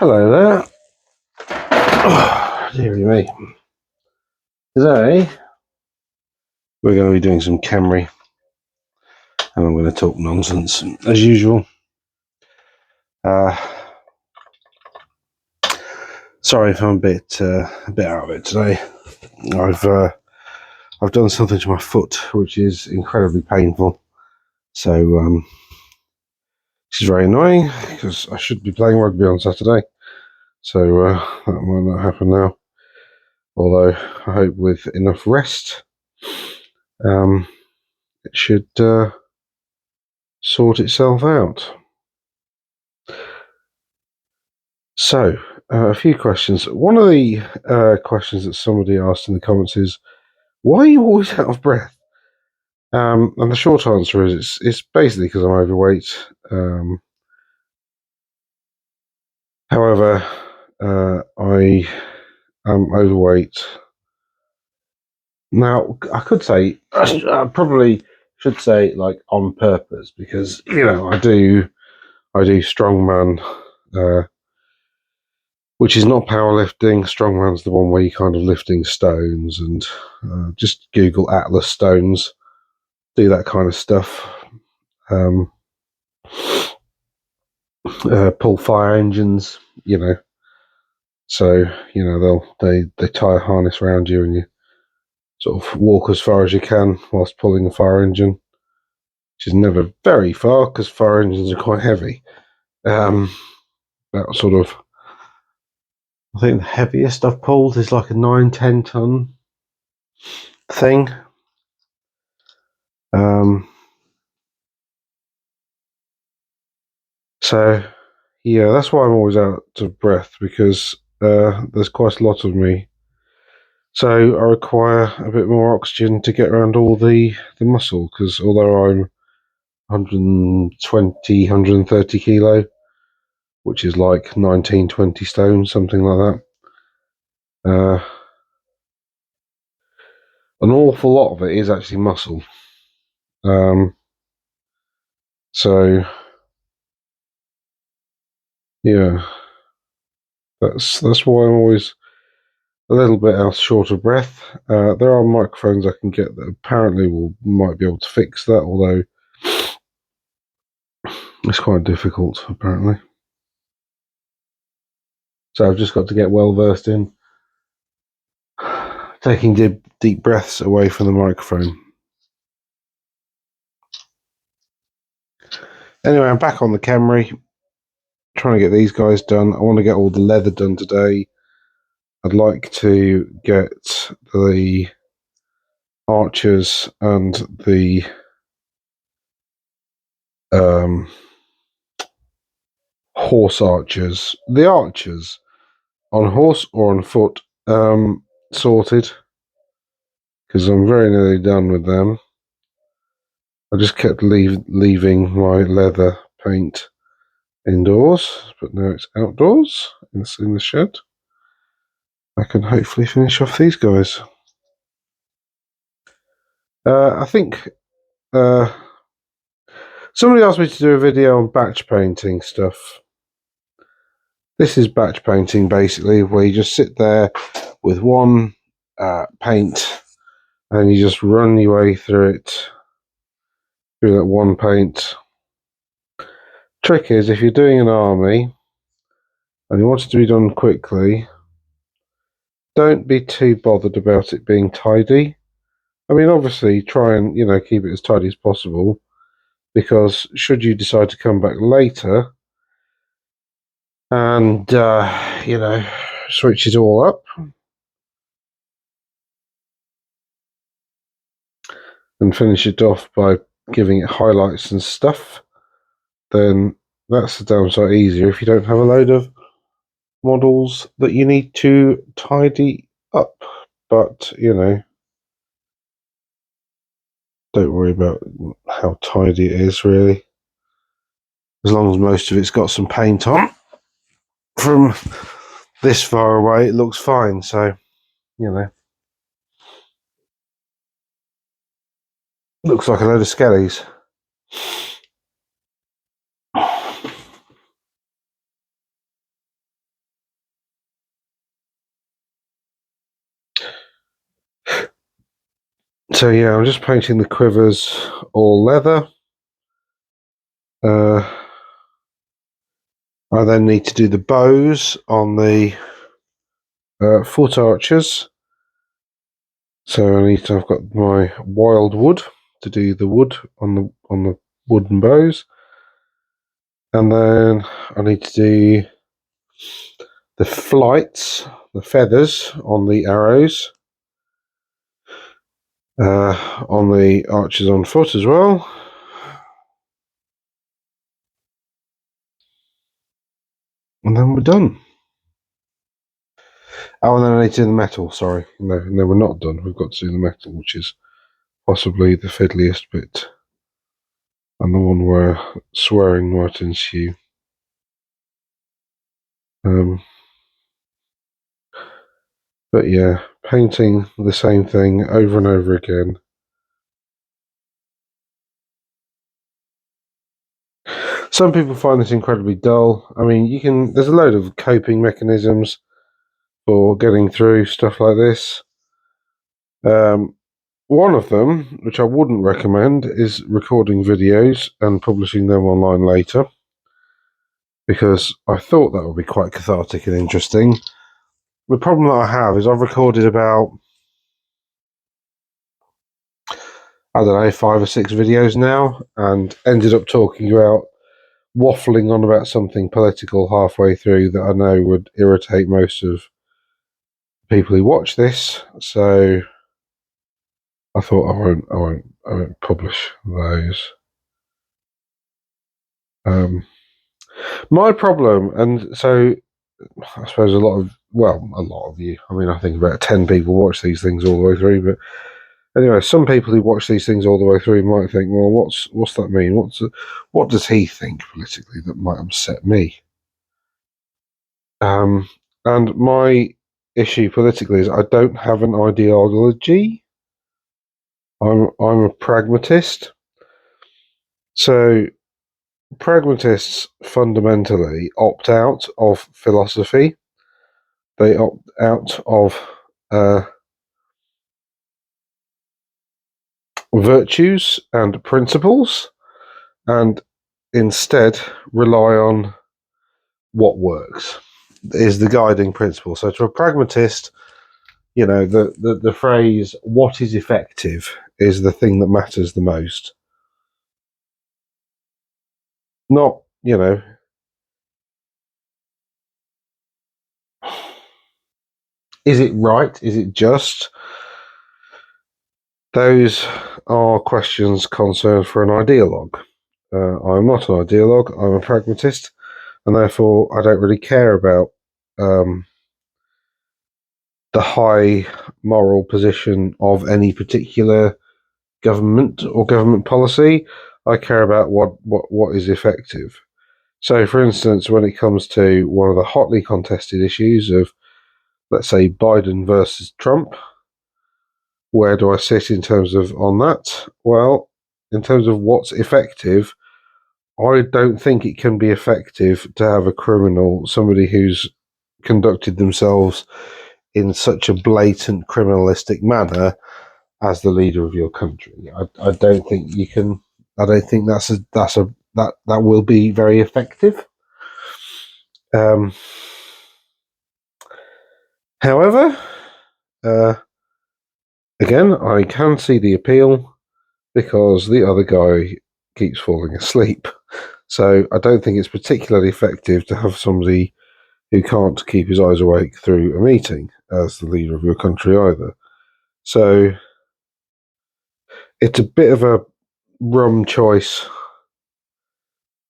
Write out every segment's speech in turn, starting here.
Hello there. Oh, dearie me. Today we're going to be doing some Camry, and I'm going to talk nonsense as usual. Sorry if I'm a bit out of it today. I've done something to my foot which is incredibly painful. So which is very annoying because I should be playing rugby on Saturday. So that might not happen now. Although I hope with enough rest, it should sort itself out. So, a few questions. One of the questions that somebody asked in the comments is, why are you always out of breath? And the short answer is, it's basically because I'm overweight. However, I am overweight. Now, I could say, I probably should say, like, on purpose, because, I do strongman, which is not powerlifting. Strongman's the one where you're kind of lifting stones, and just Google Atlas stones, do that kind of stuff. Pull fire engines, So, they tie a harness around you and you sort of walk as far as you can whilst pulling a fire engine, which is never very far because fire engines are quite heavy. That sort of, I think the heaviest I've pulled is like a 9-10 ton thing. So, yeah, that's why I'm always out of breath, because there's quite a lot of me. So I require a bit more oxygen to get around all the muscle, because although I'm 120, 130 kilo, which is like 19, 20 stone, something like that, an awful lot of it is actually muscle. So, yeah, that's why I'm always a little bit else short of breath. There are microphones I can get that apparently might be able to fix that, although it's quite difficult apparently. So I've just got to get well versed in taking deep breaths away from the microphone. Anyway, I'm back on the Camry, trying to get these guys done. I want to get all the leather done today. I'd like to get the archers and the horse archers, the archers on horse or on foot, sorted, because I'm very nearly done with them. I just kept leaving my leather paint indoors, but now it's outdoors. It's in the shed. I can hopefully finish off these guys. I think somebody asked me to do a video on batch painting stuff. This is batch painting, basically, where you just sit there with one paint and you just run your way through it, through that one paint. Trick is, if you're doing an army and you want it to be done quickly, don't be too bothered about it being tidy. I mean, obviously, try and keep it as tidy as possible, because should you decide to come back later and switch it all up and finish it off by giving it highlights and stuff, then that's the downside easier if you don't have a load of models that you need to tidy up. But don't worry about how tidy it is, really, as long as most of it's got some paint on. From this far away it looks fine, so looks like a load of skellies. So yeah, I'm just painting the quivers all leather. I then need to do the bows on the foot archers. So I've got my wild wood to do the wood on the wooden bows, and then I need to do the flights, the feathers on the arrows, on the archers on foot as well. And then we're done. Oh, and then I need to do the metal, sorry. No, we're not done. We've got to do the metal, which is possibly the fiddliest bit. And the one where swearing might ensue. But yeah, painting the same thing over and over again. Some people find this incredibly dull. I mean, there's a load of coping mechanisms for getting through stuff like this. One of them, which I wouldn't recommend, is recording videos and publishing them online later, because I thought that would be quite cathartic and interesting. The problem that I have is I've recorded about, I don't know, 5 or 6 videos now, and ended up talking about waffling on about something political halfway through that I know would irritate most of people who watch this. So I thought I won't publish those. My problem, and so I suppose a lot of you. I mean, I think about 10 people watch these things all the way through, but anyway, some people who watch these things all the way through might think, well, what's that mean? What does he think politically that might upset me? And my issue politically is I don't have an ideology. I'm a pragmatist. So pragmatists fundamentally opt out of philosophy. They opt out of virtues and principles, and instead rely on what works is the guiding principle. So to a pragmatist, the phrase "what is effective" is the thing that matters the most. Not, is it right? Is it just? Those are questions concerned for an ideologue. I'm not an ideologue, I'm a pragmatist, and therefore I don't really care about the high moral position of any particular government or government policy. I care about what is effective. So, for instance, when it comes to one of the hotly contested issues of, let's say, Biden versus Trump, where do I sit in terms of on that? Well, in terms of what's effective, I don't think it can be effective to have a criminal, somebody who's conducted themselves in such a blatant criminalistic manner as the leader of your country. I don't think you can. I don't think that will be very effective. However, again, I can see the appeal because the other guy keeps falling asleep. So I don't think it's particularly effective to have somebody who can't keep his eyes awake through a meeting as the leader of your country either. So it's a bit of a rum choice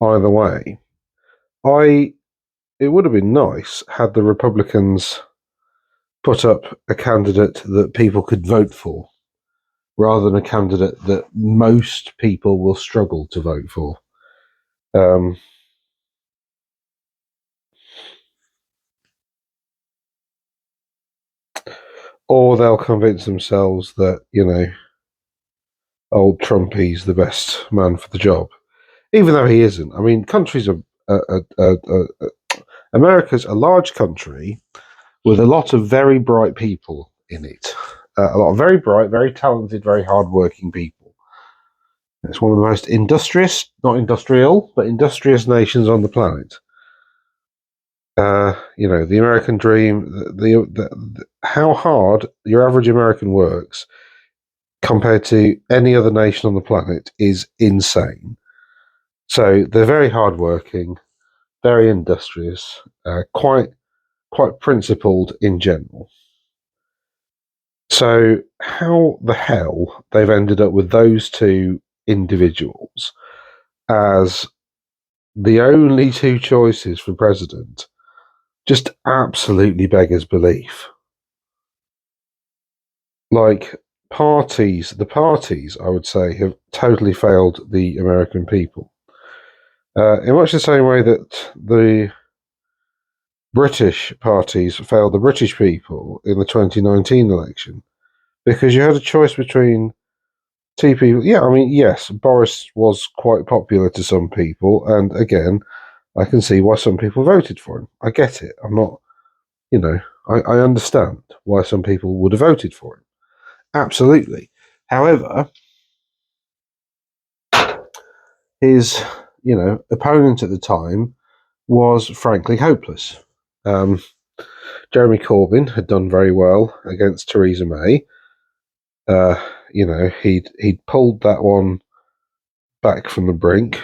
either way. It would have been nice had the Republicans put up a candidate that people could vote for, rather than a candidate that most people will struggle to vote for. Or they'll convince themselves that, old Trumpy's the best man for the job, even though he isn't. I mean, America's a large country with a lot of very bright people in it. a lot of very bright, very talented, very hard-working people. It's one of the most industrious, not industrial, but industrious nations on the planet. The American dream, how hard your average American works compared to any other nation on the planet is insane. So they're very hardworking, very industrious, quite principled in general. So how the hell they've ended up with those two individuals as the only two choices for president just absolutely beggars belief. Like the parties, I would say, have totally failed the American people. In much the same way that the British parties failed the British people in the 2019 election, because you had a choice between two people. Yeah, I mean, yes, Boris was quite popular to some people, and again, I can see why some people voted for him. I get it. I'm not, I understand why some people would have voted for him. Absolutely. However, his, opponent at the time was frankly hopeless. Jeremy Corbyn had done very well against Theresa May. He'd pulled that one back from the brink.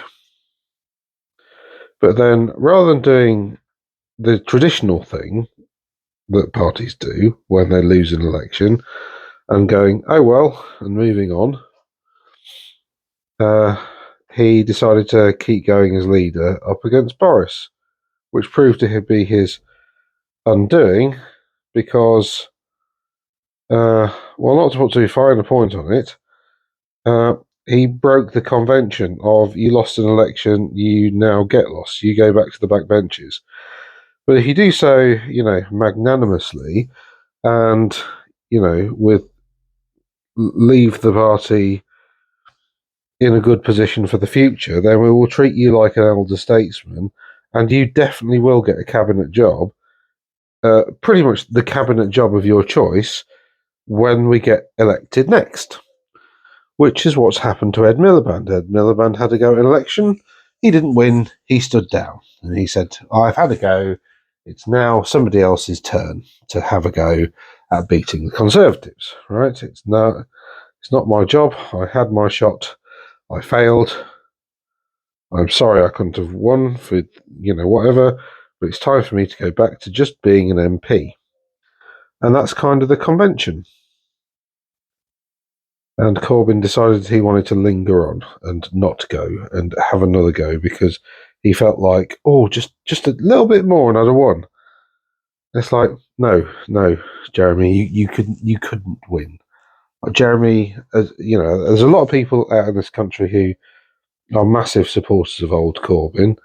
But then, rather than doing the traditional thing that parties do when they lose an election and going, oh well, and moving on, he decided to keep going as leader up against Boris, which proved to be his undoing because, not to put too fine a point on it, he broke the convention of you lost an election, you now get lost, you go back to the back benches. But if you do so, magnanimously and, leave the party in a good position for the future, then we will treat you like an elder statesman and you definitely will get a cabinet job, pretty much the cabinet job of your choice when we get elected next. Which is what's happened to Ed Miliband. Ed Miliband had a go at an election. He didn't win. He stood down. And he said, I've had a go. It's now somebody else's turn to have a go at beating the Conservatives. Right? It's not my job. I had my shot. I failed. I'm sorry I couldn't have won for, whatever. But it's time for me to go back to just being an MP. And that's kind of the convention. And Corbyn decided he wanted to linger on and not go and have another go because he felt like, just a little bit more and I'd have won. It's like, no, Jeremy, you couldn't win. Jeremy, there's a lot of people out in this country who are massive supporters of old Corbyn,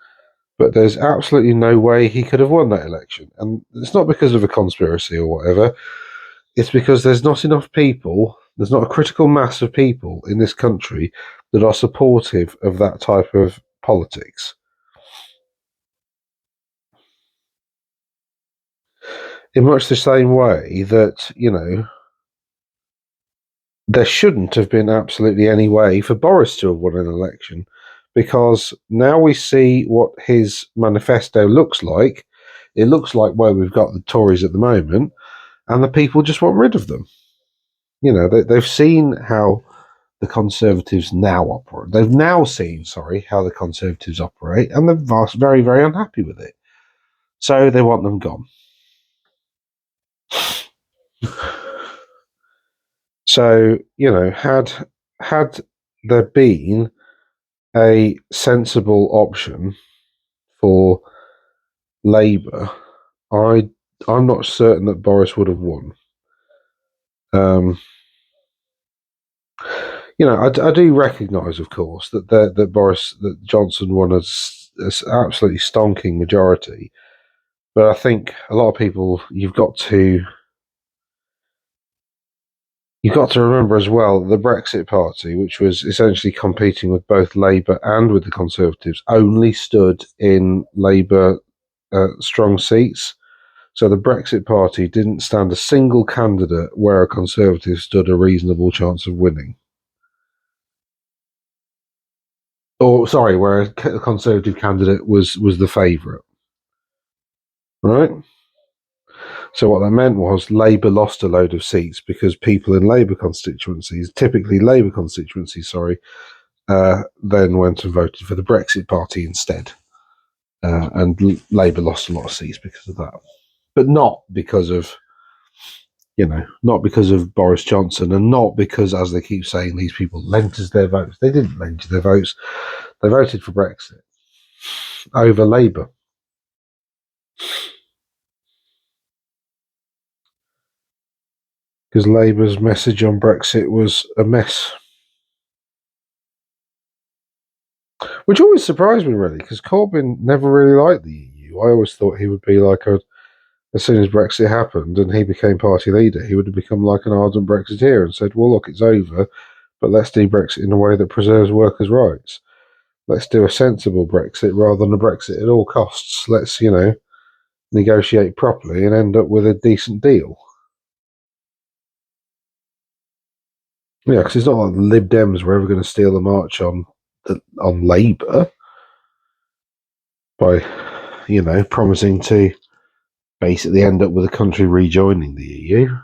but there's absolutely no way he could have won that election. And it's not because of a conspiracy or whatever. It's because there's not enough people, there's not a critical mass of people in this country that are supportive of that type of politics. In much the same way that, there shouldn't have been absolutely any way for Boris to have won an election, because now we see what his manifesto looks like. It looks like where we've got the Tories at the moment, and the people just want rid of them. They've seen how the Conservatives now operate. They've now seen, how the Conservatives operate, and they're very, very unhappy with it. So they want them gone. So, had there been a sensible option for Labour, I'm not certain that Boris would have won. I do recognise, of course, that Johnson won an absolutely stonking majority. But I think a lot of people, you've got to remember as well, the Brexit Party, which was essentially competing with both Labour and with the Conservatives, only stood in Labour strong seats. So the Brexit Party didn't stand a single candidate where a Conservative stood a reasonable chance of winning. Or, sorry, where a Conservative candidate was the favourite. Right? So what that meant was Labour lost a load of seats because people in Labour constituencies, typically Labour constituencies, then went and voted for the Brexit Party instead. And Labour lost a lot of seats because of that. But not because of, not because of Boris Johnson, and not because, as they keep saying, these people lent us their votes. They didn't lend you their votes. They voted for Brexit over Labour. Because Labour's message on Brexit was a mess. Which always surprised me, really, because Corbyn never really liked the EU. I always thought he would be like as soon as Brexit happened and he became party leader, he would have become like an ardent Brexiteer and said, well, look, it's over, but let's do Brexit in a way that preserves workers' rights. Let's do a sensible Brexit rather than a Brexit at all costs. Let's, negotiate properly and end up with a decent deal. Yeah, because it's not like the Lib Dems were ever going to steal the march on Labour by, promising to basically end up with a country rejoining the EU,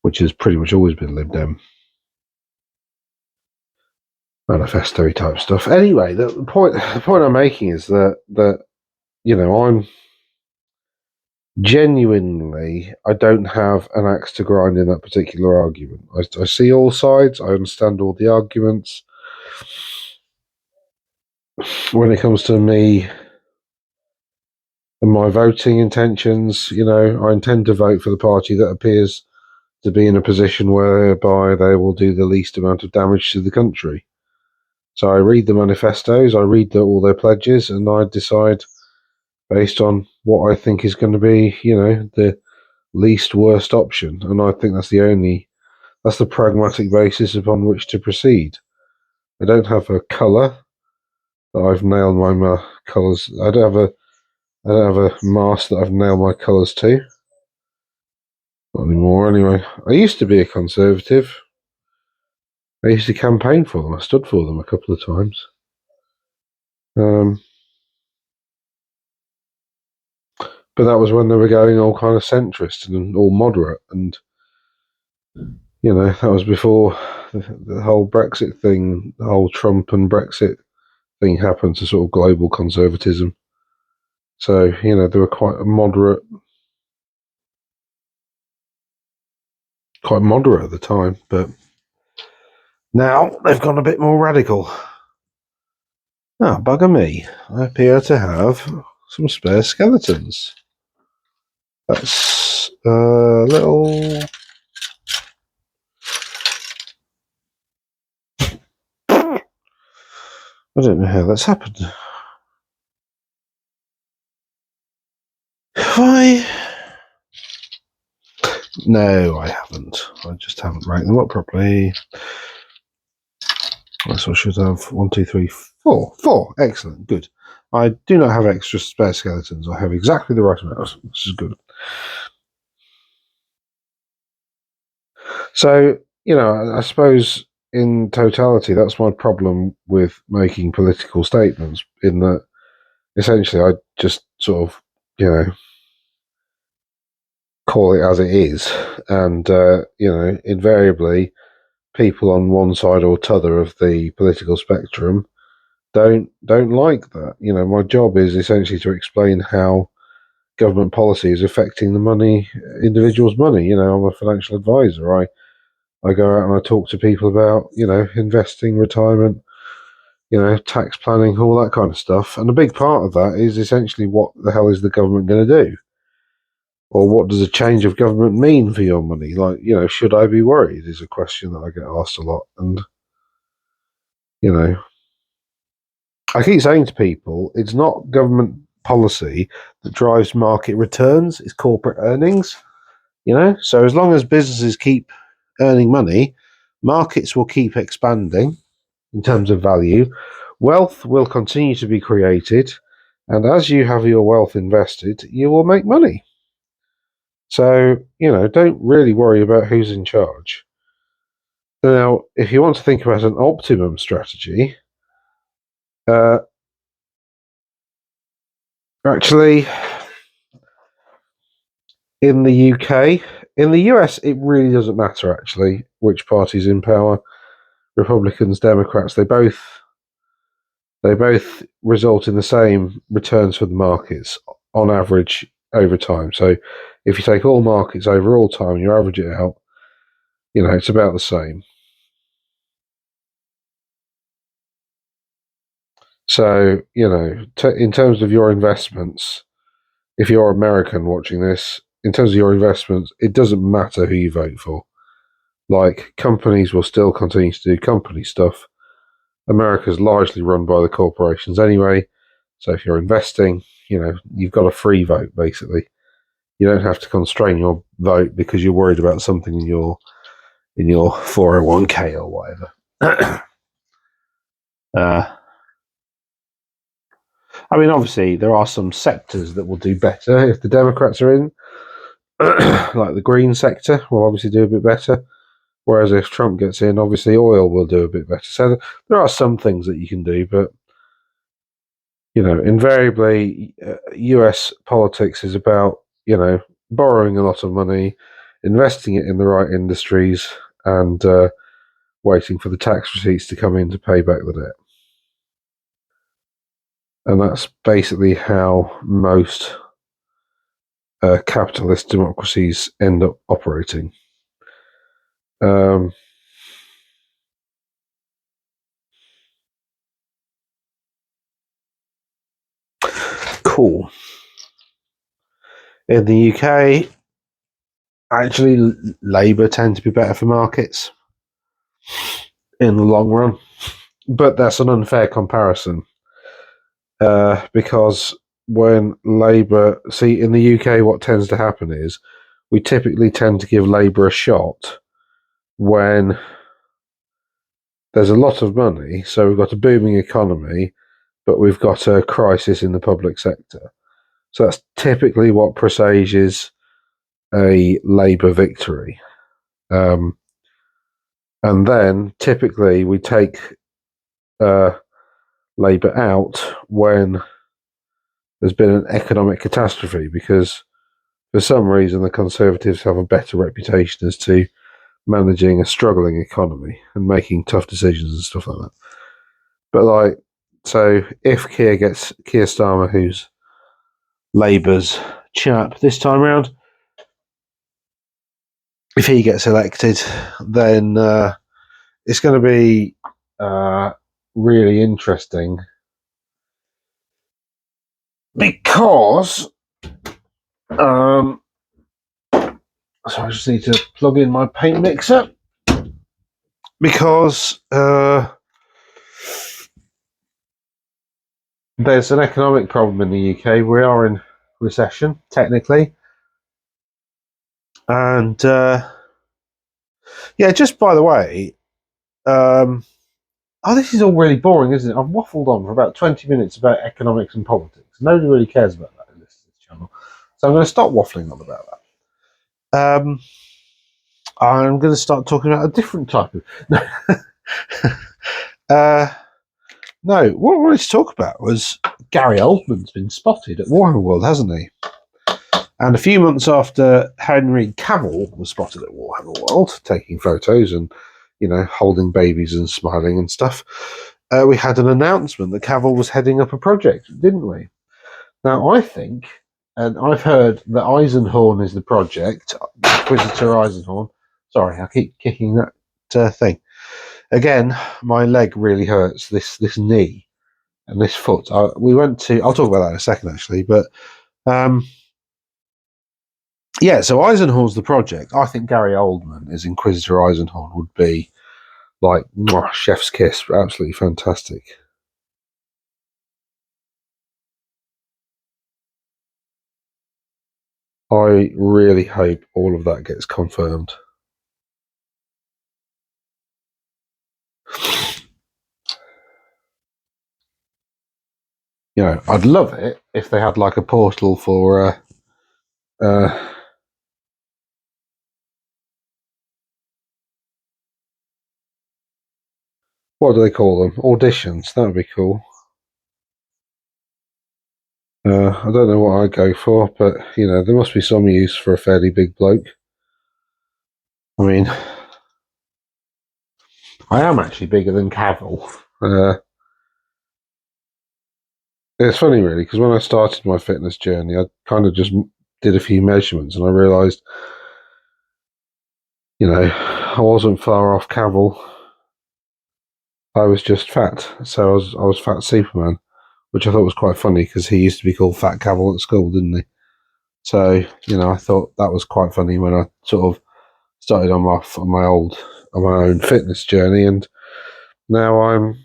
which has pretty much always been Lib Dem manifesto type stuff. Anyway, the point I'm making is that I'm genuinely, I don't have an axe to grind in that particular argument. I see all sides. I understand all the arguments. When it comes to me and my voting intentions, I intend to vote for the party that appears to be in a position whereby they will do the least amount of damage to the country. So I read the manifestos, I read all their pledges, and I decide based on what I think is going to be, the least worst option. And I think that's the pragmatic basis upon which to proceed. I don't have a colour that I've nailed my colours. I don't have a mast that I've nailed my colours to. Not anymore, anyway. I used to be a Conservative. I used to campaign for them. I stood for them a couple of times. But that was when they were going all kind of centrist and all moderate, and that was before the whole Brexit thing, the whole Trump and Brexit thing happened to sort of global conservatism. So they were quite moderate at the time, but now they've gone a bit more radical. Ah, bugger me! I appear to have some spare skeletons. That's a little. I don't know how that's happened. Why? No, I haven't. I just haven't ranked them up properly. So I should have 1, 2, 3, 4. 4. Excellent. Good. I do not have extra spare skeletons. I have exactly the right amount, which is good. So, I suppose in totality, that's my problem with making political statements, in that essentially I just sort of, call it as it is. And, invariably, people on one side or t'other of the political spectrum don't like that. My job is essentially to explain how government policy is affecting individuals' money. I'm a financial advisor. I go out and I talk to people about, investing, retirement, tax planning, all that kind of stuff. And a big part of that is essentially, what the hell is the government going to do? Or what does a change of government mean for your money? Like, should I be worried is a question that I get asked a lot. And, I keep saying to people, it's not government policy that drives market returns, it's corporate earnings. So as long as businesses keep earning money, markets will keep expanding in terms of value. Wealth will continue to be created, And as you have your wealth invested, you will make money. So, don't really worry about who's in charge. Now, if you want to think about an optimum strategy, actually, in the UK, in the US, it really doesn't matter, actually, which party's in power. Republicans, Democrats, they both result in the same returns for the markets on average over time. So if you take all markets over all time, you average it out, it's about the same. So, in terms of your investments, if you're American watching this, in terms of your investments, it doesn't matter who you vote for. Like, companies will still continue to do company stuff. America's largely run by the corporations anyway. So if you're investing, you've got a free vote, basically. You don't have to constrain your vote because you're worried about something in your 401k or whatever. I mean, obviously, there are some sectors that will do better if the Democrats are in, like the green sector will obviously do a bit better. Whereas if Trump gets in, obviously oil will do a bit better. So there are some things that you can do, but invariably, US politics is about borrowing a lot of money, investing it in the right industries, and waiting for the tax receipts to come in to pay back the debt. And that's basically how most capitalist democracies end up operating. Cool. In the UK, actually, Labour tend to be better for markets in the long run. But that's an unfair comparison because when Labour... See, in the UK, what tends to happen is we typically tend to give Labour a shot when there's a lot of money, so we've got a booming economy, but we've got a crisis in the public sector. So that's typically what presages a Labour victory. And then typically we take Labour out when there's been an economic catastrophe, because for some reason the Conservatives have a better reputation as to managing a struggling economy and making tough decisions and stuff like that. But so if Keir Starmer, who's Labour's chap this time around, if he gets elected, then it's going to be really interesting, because so I just need to plug in my paint mixer, because there's an economic problem in the UK. We are in recession, technically. And just by the way, this is all really boring, isn't it? I've waffled on for about 20 minutes about economics and politics. Nobody really cares about that in this channel. So I'm going to stop waffling on about that. I'm going to start talking about a different type of... No, what I wanted to talk about was Gary Oldman's been spotted at Warhammer World, hasn't he? And a few months after Henry Cavill was spotted at Warhammer World, taking photos and, holding babies and smiling and stuff, we had an announcement that Cavill was heading up a project, didn't we? Now, I think, and I've heard that Eisenhorn is the project, Inquisitor Eisenhorn. Sorry, I keep kicking that thing. Again, my leg really hurts, this knee and this foot. I'll talk about that in a second, actually, but... so Eisenhorn's the project. I think Gary Oldman as Inquisitor Eisenhorn would be like chef's kiss, absolutely fantastic. I really hope all of that gets confirmed. You know, I'd love it if they had like a portal for what do they call them? Auditions. That would be cool. I don't know what I'd go for, but you know, there must be some use for a fairly big bloke. I mean, I am actually bigger than Cavill. It's funny, really, because when I started my fitness journey, I kind of just did a few measurements, and I realised, you know, I wasn't far off Cavill. I was just fat, so I was Fat Superman, which I thought was quite funny because he used to be called Fat Cavill at school, didn't he? So you know, I thought that was quite funny when I sort of started on my own fitness journey, and now I'm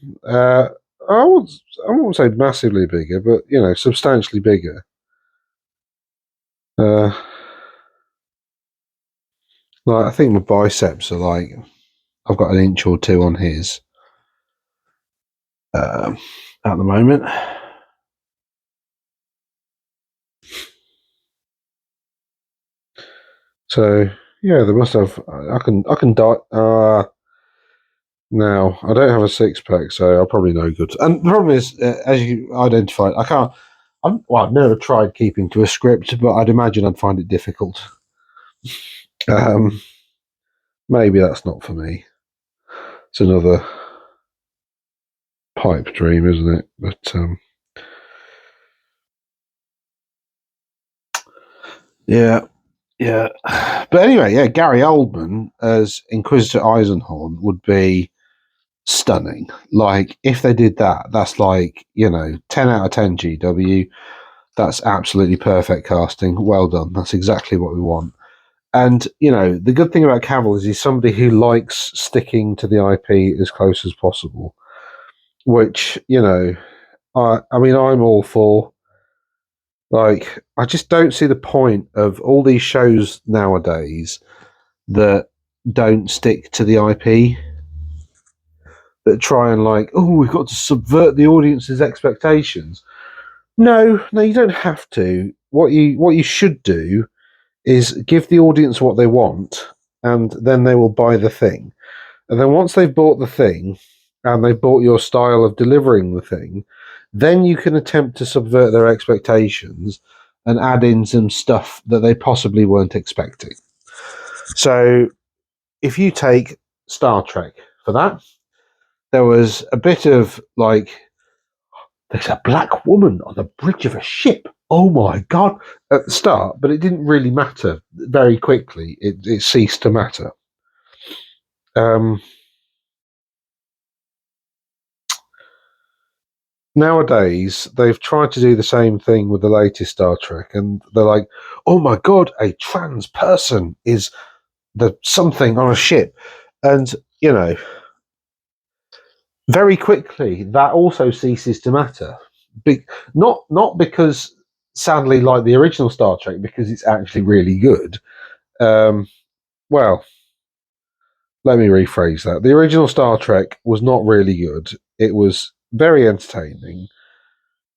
I won't say massively bigger, but you know, substantially bigger. Uh, like I think my biceps are like I've got an inch or two on his at the moment. So yeah, they must have. I can die. Now I don't have a six pack, so I'm probably no good. And the problem is, as you identified, I can't. Well, I've never tried keeping to a script, but I'd imagine I'd find it difficult. Um, maybe that's not for me. It's another pipe dream, isn't it? But yeah, yeah. But anyway, yeah, Gary Oldman as Inquisitor Eisenhorn would be stunning. Like, if they did that, that's like, you know, 10 out of 10 GW. That's absolutely perfect casting. Well done. That's exactly what we want. And, you know, the good thing about Cavill is he's somebody who likes sticking to the IP as close as possible, which, you know, I mean, I'm all for. Like, I just don't see the point of all these shows nowadays that don't stick to the IP, that try and like, oh, we've got to subvert the audience's expectations. No, no, you don't have to. What you should do is give the audience what they want, and then they will buy the thing. And then once they've bought the thing, and they've bought your style of delivering the thing, then you can attempt to subvert their expectations and add in some stuff that they possibly weren't expecting. So if you take Star Trek for that, there was a bit of like, there's a black woman on the bridge of a ship. Oh my God, at the start, but it didn't really matter. Very quickly, it ceased to matter. Nowadays, they've tried to do the same thing with the latest Star Trek, and they're like, "Oh my God, a trans person is the something on a ship," and you know, very quickly that also ceases to matter. Not because, sadly, like the original Star Trek, because it's actually really good. Um, well, let me rephrase that. The original Star Trek was not really good. It was very entertaining.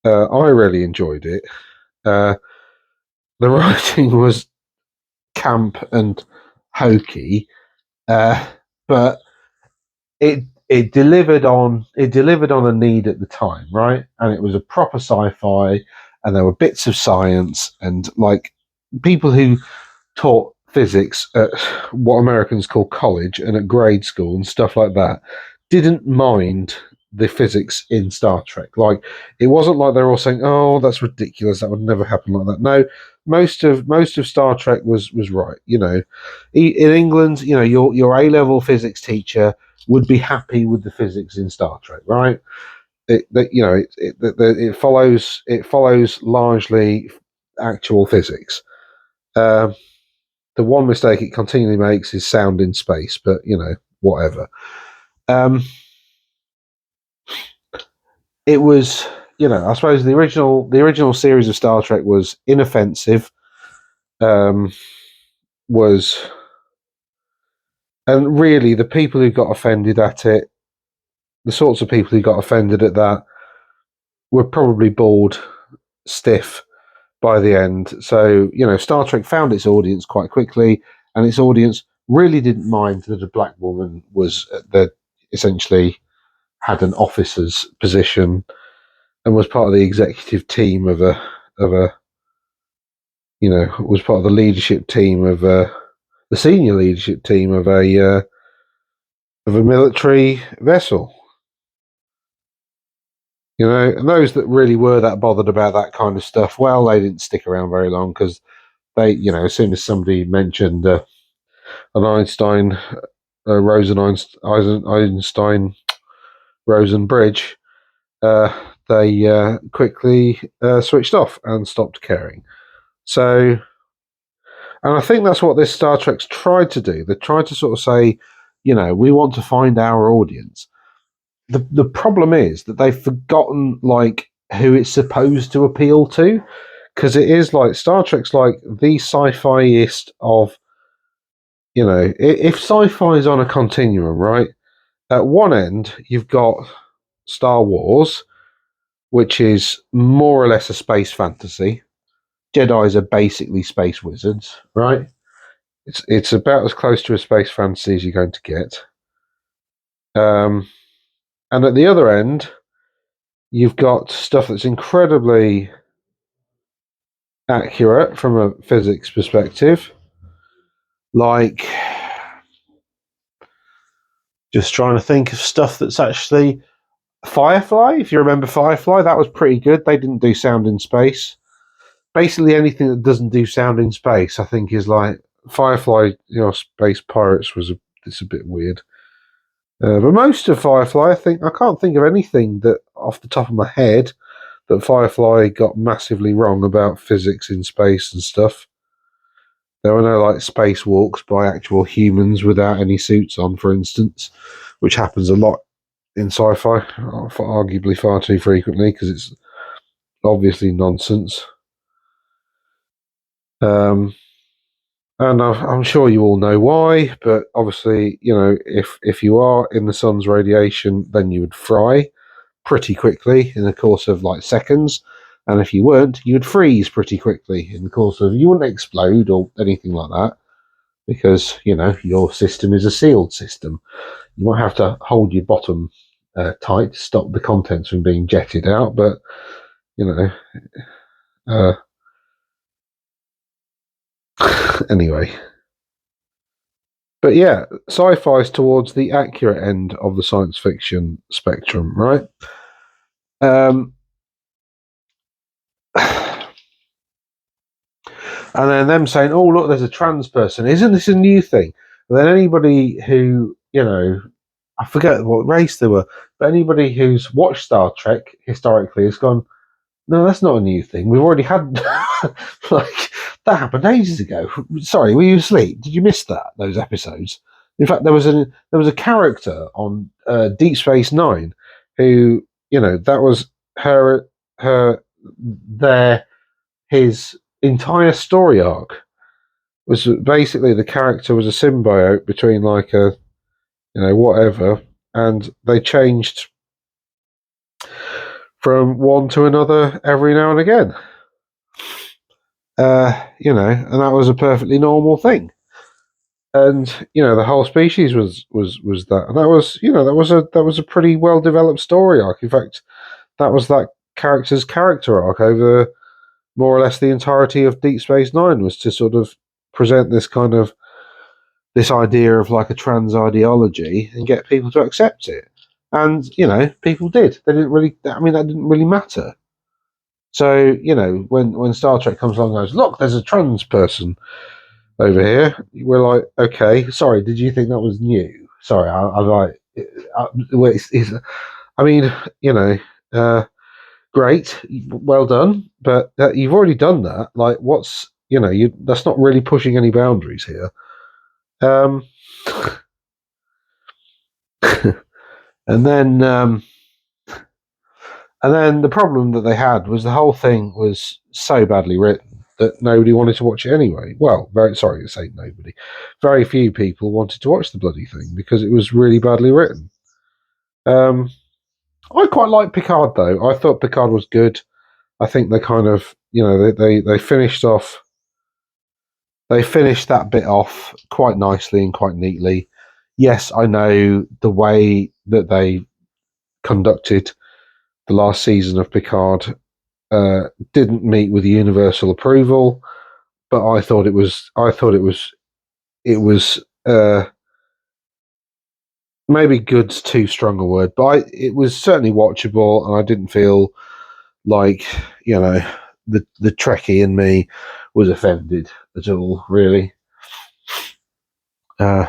I really enjoyed it. Uh, the writing was camp and hokey, but it delivered on a need at the time, right? And it was a proper sci-fi, and there were bits of science, and like people who taught physics at what Americans call college and at grade school and stuff like that didn't mind the physics in Star Trek. Like, it wasn't like they were all saying, "Oh, that's ridiculous. That would never happen like that." No, most of Star Trek was right. You know, in England, you know, your A level physics teacher would be happy with the physics in Star Trek, right? You know, it follows largely actual physics. Um, the one mistake it continually makes is sound in space, but you know, whatever. Um, it was, you know, I suppose the original series of Star Trek was inoffensive, um, was, and really the people who got offended at it, the sorts of people who got offended at that, were probably bored stiff by the end. So, Star Trek found its audience quite quickly, and its audience really didn't mind that a black woman was essentially had an officer's position and was part of the executive team of a was part of the leadership team of the senior leadership team of a military vessel. And those that really were that bothered about that kind of stuff, well, they didn't stick around very long, because they, as soon as somebody mentioned an Einstein, Einstein Rosen bridge, they quickly switched off and stopped caring. So, and I think that's what this Star Trek's tried to do. They tried to sort of say, we want to find our audience. The problem is that they've forgotten who it's supposed to appeal to, because it is like Star Trek's like the sci-fi-ist of, if sci-fi is on a continuum, right? At one end you've got Star Wars, which is more or less a space fantasy. Jedis are basically space wizards, right? It's about as close to a space fantasy as you're going to get. And at the other end, you've got stuff that's incredibly accurate from a physics perspective, like, just trying to think of stuff that's actually Firefly. If you remember Firefly, that was pretty good. They didn't do sound in space. Basically, anything that doesn't do sound in space, I think, is like Firefly. Space Pirates it's a bit weird. But most of Firefly, I can't think of anything that off the top of my head that Firefly got massively wrong about physics in space and stuff. There were no spacewalks by actual humans without any suits on, for instance, which happens a lot in sci-fi, arguably far too frequently, because it's obviously nonsense. And I'm sure you all know why, but obviously, if you are in the sun's radiation, then you would fry pretty quickly in the course of seconds. And if you weren't, you would freeze pretty quickly in the course of, you wouldn't explode or anything like that, because, your system is a sealed system. You might have to hold your bottom tight to stop the contents from being jetted out, but, anyway. But yeah, sci-fi is towards the accurate end of the science fiction spectrum, right? And then them saying, "Oh, look, there's a trans person. Isn't this a new thing?" And then anybody who, I forget what race they were, but anybody who's watched Star Trek historically has gone, "No, that's not a new thing. We've already had that happened ages ago." Sorry, were you asleep? Did you miss those episodes? In fact, there was a character on Deep Space Nine who, that was his entire story arc was basically the character was a symbiote between whatever, and they changed from one to another every now and again. And that was a perfectly normal thing. And the whole species was that, and that was a pretty well developed story arc. In fact, that was that character's character arc over more or less the entirety of Deep Space Nine, was to sort of present this this idea of a trans ideology and get people to accept it. And people did. They didn't really. I mean, that didn't really matter. So when Star Trek comes along and goes, "Look, there's a trans person over here," we're like, "Okay, sorry, did you think that was new?" Sorry, I mean, great, well done, but you've already done that. What's that's not really pushing any boundaries here. And then the problem that they had was the whole thing was so badly written that nobody wanted to watch it anyway. Well, very sorry to say nobody. Very few people wanted to watch the bloody thing because it was really badly written. I quite like Picard though. I thought Picard was good. I think they kind of, they finished off. They finished that bit off quite nicely and quite neatly. Yes, I know the way that they conducted the last season of Picard didn't meet with universal approval, but I thought it was. It was. Maybe good's too strong a word, but it was certainly watchable, and I didn't feel like the Trekkie in me was offended at all, really. Uh,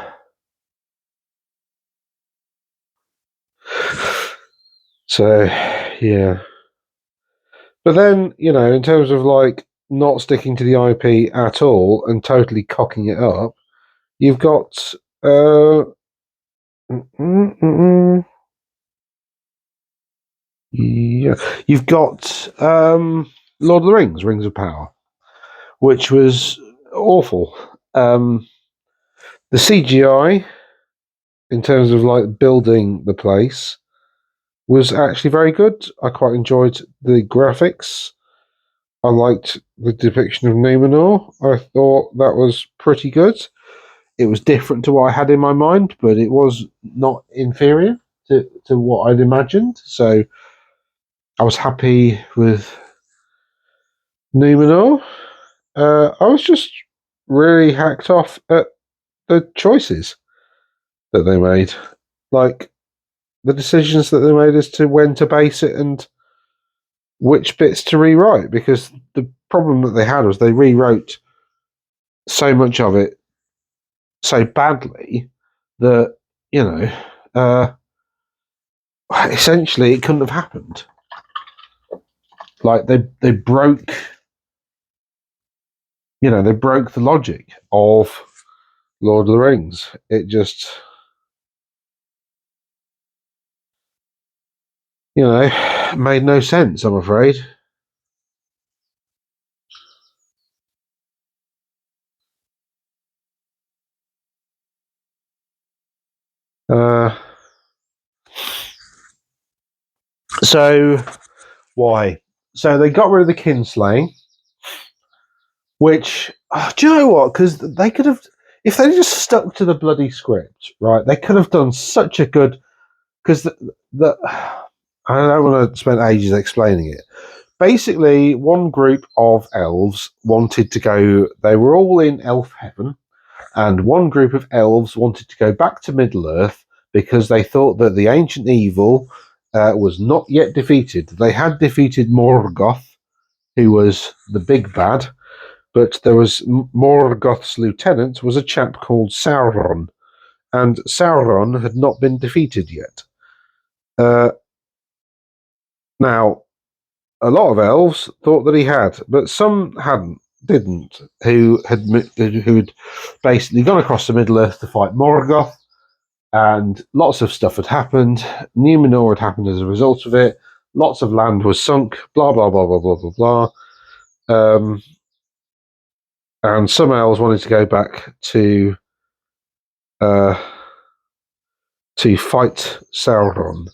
so yeah, but then in terms of like not sticking to the IP at all and totally cocking it up, you've got uh, mm, mm, mm, yeah, you've got Lord of the Rings, Rings of Power, which was awful. The CGI in terms of like building the place was actually very good. I quite enjoyed the graphics. I liked the depiction of Numenor. I thought that was pretty good. It was different to what I had in my mind, but it was not inferior to what I'd imagined. So I was happy with Numenor. I was just really hacked off at the choices that they made. Like the decisions that they made as to when to base it and which bits to rewrite, because the problem that they had was they rewrote so much of it so badly that uh, essentially it couldn't have happened. Like they broke they broke the logic of Lord of the Rings. It just made no sense, I'm afraid. uh, so why? So they got rid of the kinslaying, which do you know what? Because they could have, if they just stuck to the bloody script, right? They could have done such a good. Because the I don't want to spend ages explaining it. Basically, one group of elves wanted to go. They were all in elf heaven, and one group of elves wanted to go back to Middle Earth because they thought that the ancient evil was not yet defeated. They had defeated Morgoth, who was the big bad, but there was Morgoth's lieutenant was a chap called Sauron, and Sauron had not been defeated yet. Uh, Now, a lot of elves thought that he had, but some didn't, who had basically gone across the Middle Earth to fight Morgoth, and lots of stuff had happened. Numenor had happened as a result of it. Lots of land was sunk. Blah blah blah blah blah blah blah. And some elves wanted to go back uh, to fight Sauron.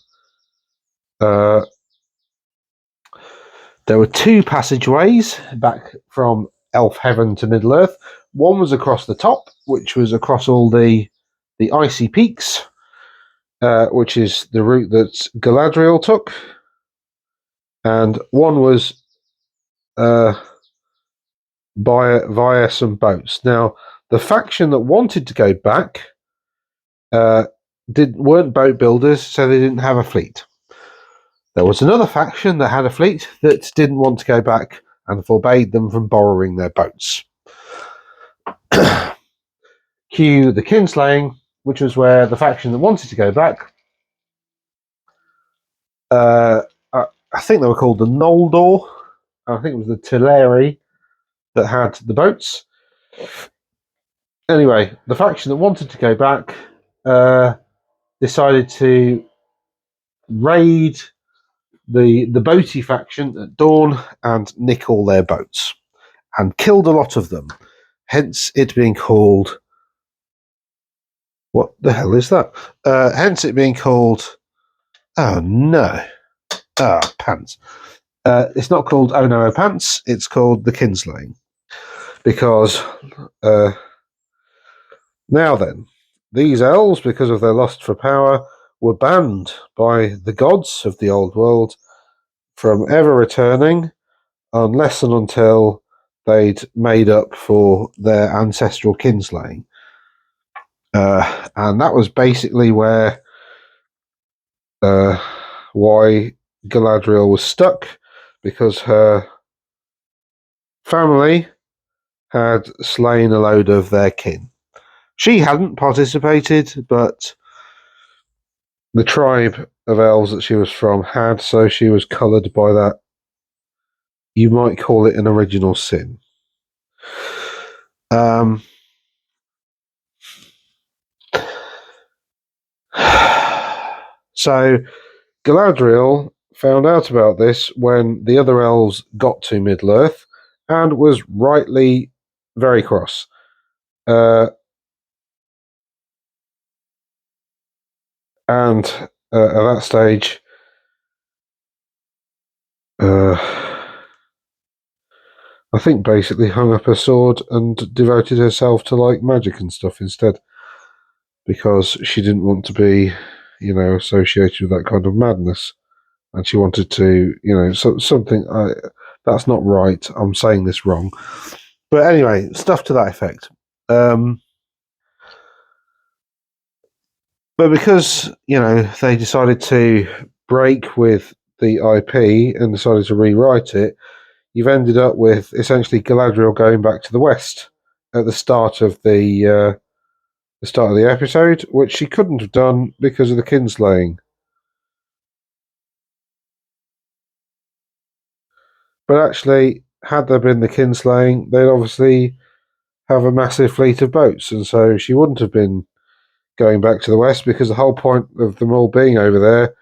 Uh, There were two passageways back from Elf Heaven to Middle Earth. One was across the top, which was across all the icy peaks, which is the route that Galadriel took, and one was via some boats. Now, the faction that wanted to go back weren't boat builders, so they didn't have a fleet. There was another faction that had a fleet that didn't want to go back and forbade them from borrowing their boats. Cue the kinslaying, which was where the faction that wanted to go back, I think they were called the Noldor. I think it was the Teleri that had the boats. Anyway, the faction that wanted to go back decided to raid the boaty faction at dawn and nick all their boats, and killed a lot of them. Hence it being called. What the hell is that? Hence it being called Oh no. Pants. It's not called Oh No Pants, it's called The Kinslaying. Because now then, these elves, because of their lust for power, were banned by the gods of the old world from ever returning unless and until they'd made up for their ancestral kinslaying. And that was basically why Galadriel was stuck, because her family had slain a load of their kin. She hadn't participated, but the tribe of elves that she was from had, so she was coloured by that. You might call it an original sin. So Galadriel found out about this when the other elves got to Middle-earth and was rightly very cross. And at that stage, I think basically hung up her sword and devoted herself to like magic and stuff instead, because she didn't want to be, associated with that kind of madness, and she wanted to, something. That's not right. I'm saying this wrong, but anyway, stuff to that effect. But because they decided to break with the IP and decided to rewrite it, you've ended up with essentially Galadriel going back to the West at the start of the episode, which she couldn't have done because of the kinslaying. But actually, had there been the kinslaying, they'd obviously have a massive fleet of boats, and so she wouldn't have been going back to the West, because the whole point of them all being over there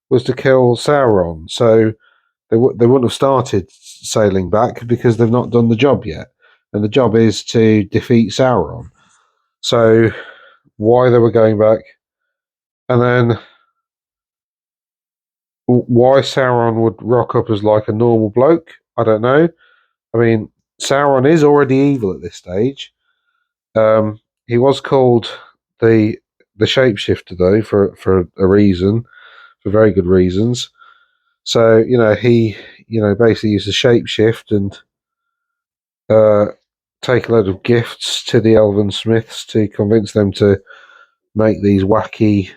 was to kill Sauron. So they wouldn't have started sailing back because they've not done the job yet, and the job is to defeat Sauron. So why they were going back, and then why Sauron would rock up as like a normal bloke, I don't know. I mean, Sauron is already evil at this stage. He was called the shapeshifter though for a reason, for very good reasons. So he basically used to shapeshift and take a load of gifts to the elven smiths to convince them to make these wacky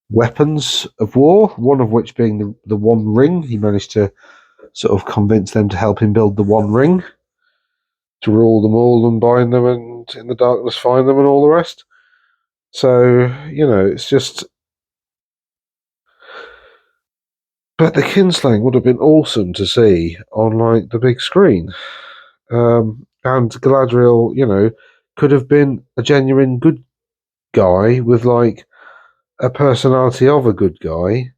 weapons of war, one of which being the One Ring. He managed to sort of convince them to help him build the One Ring, to rule them all and bind them and in the darkness find them and all the rest. So, it's just... But the kinslaying would have been awesome to see on, like, the big screen. And Galadriel, could have been a genuine good guy with, like, a personality of a good guy,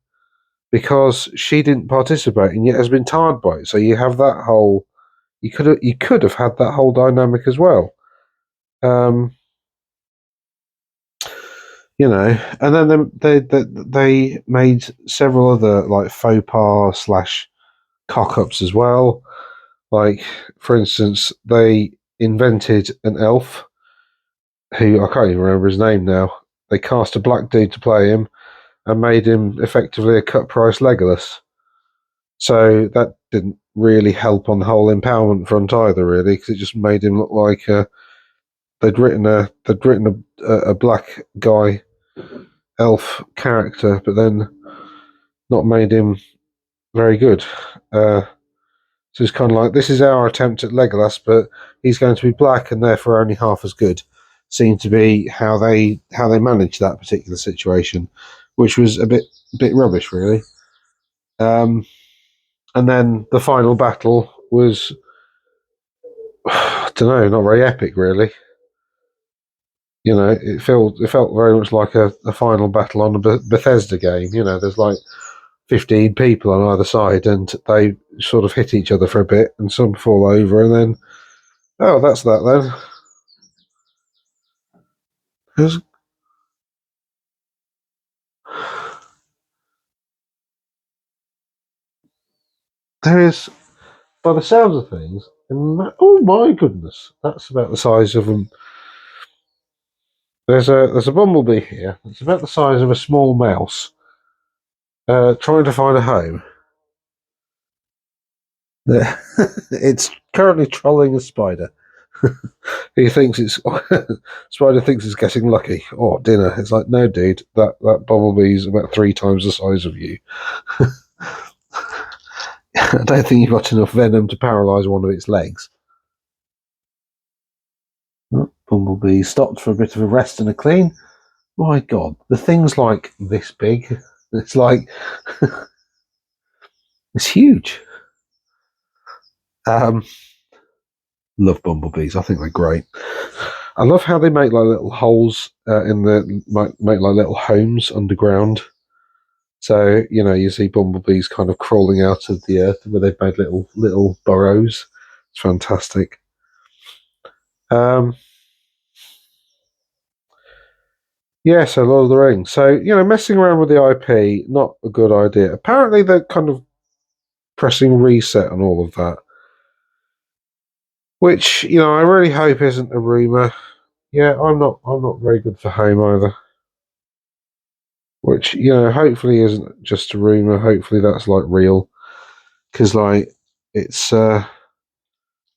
because she didn't participate and yet has been tarred by it. So you have that whole... You could have had that whole dynamic as well. And then they made several other like faux pas slash cock ups as well. Like, for instance, they invented an elf who I can't even remember his name now. They cast a black dude to play him and made him effectively a cut price Legolas. So that didn't really help on the whole empowerment front either, really, because it just made him look like they'd written a black guy elf character, but then not made him very good. So it's kind of like, this is our attempt at Legolas, but he's going to be black and therefore only half as good. Seemed to be how they managed that particular situation, which was a bit rubbish, really. And then the final battle was, I don't know, not very epic, really. It felt very much like a final battle on a Bethesda game. There's like 15 people on either side, and they sort of hit each other for a bit, and some fall over, and then, oh, that's that then. there is, by the sounds of things, oh my goodness, that's about the size of them. There's a bumblebee here. It's about the size of a small mouse, trying to find a home. It's currently trolling a spider. He thinks it's spider thinks it's getting lucky. Oh, dinner. It's like, no, dude, that bumblebee's about 3 times the size of you. I don't think you've got enough venom to paralyse one of its legs. Oh, bumblebee stopped for a bit of a rest and a clean. My God, the thing's like this big. It's like it's huge. Love bumblebees. I think they're great. I love how they make like little holes in the make like little homes underground. So you see bumblebees kind of crawling out of the earth where they've made little burrows. It's fantastic. Yeah, so Lord of the Rings. So messing around with the IP, not a good idea. Apparently, they're kind of pressing reset on all of that, which I really hope isn't a rumor. Yeah, I'm not very good for home either. Which hopefully isn't just a rumor. Hopefully that's like real, because like it's. I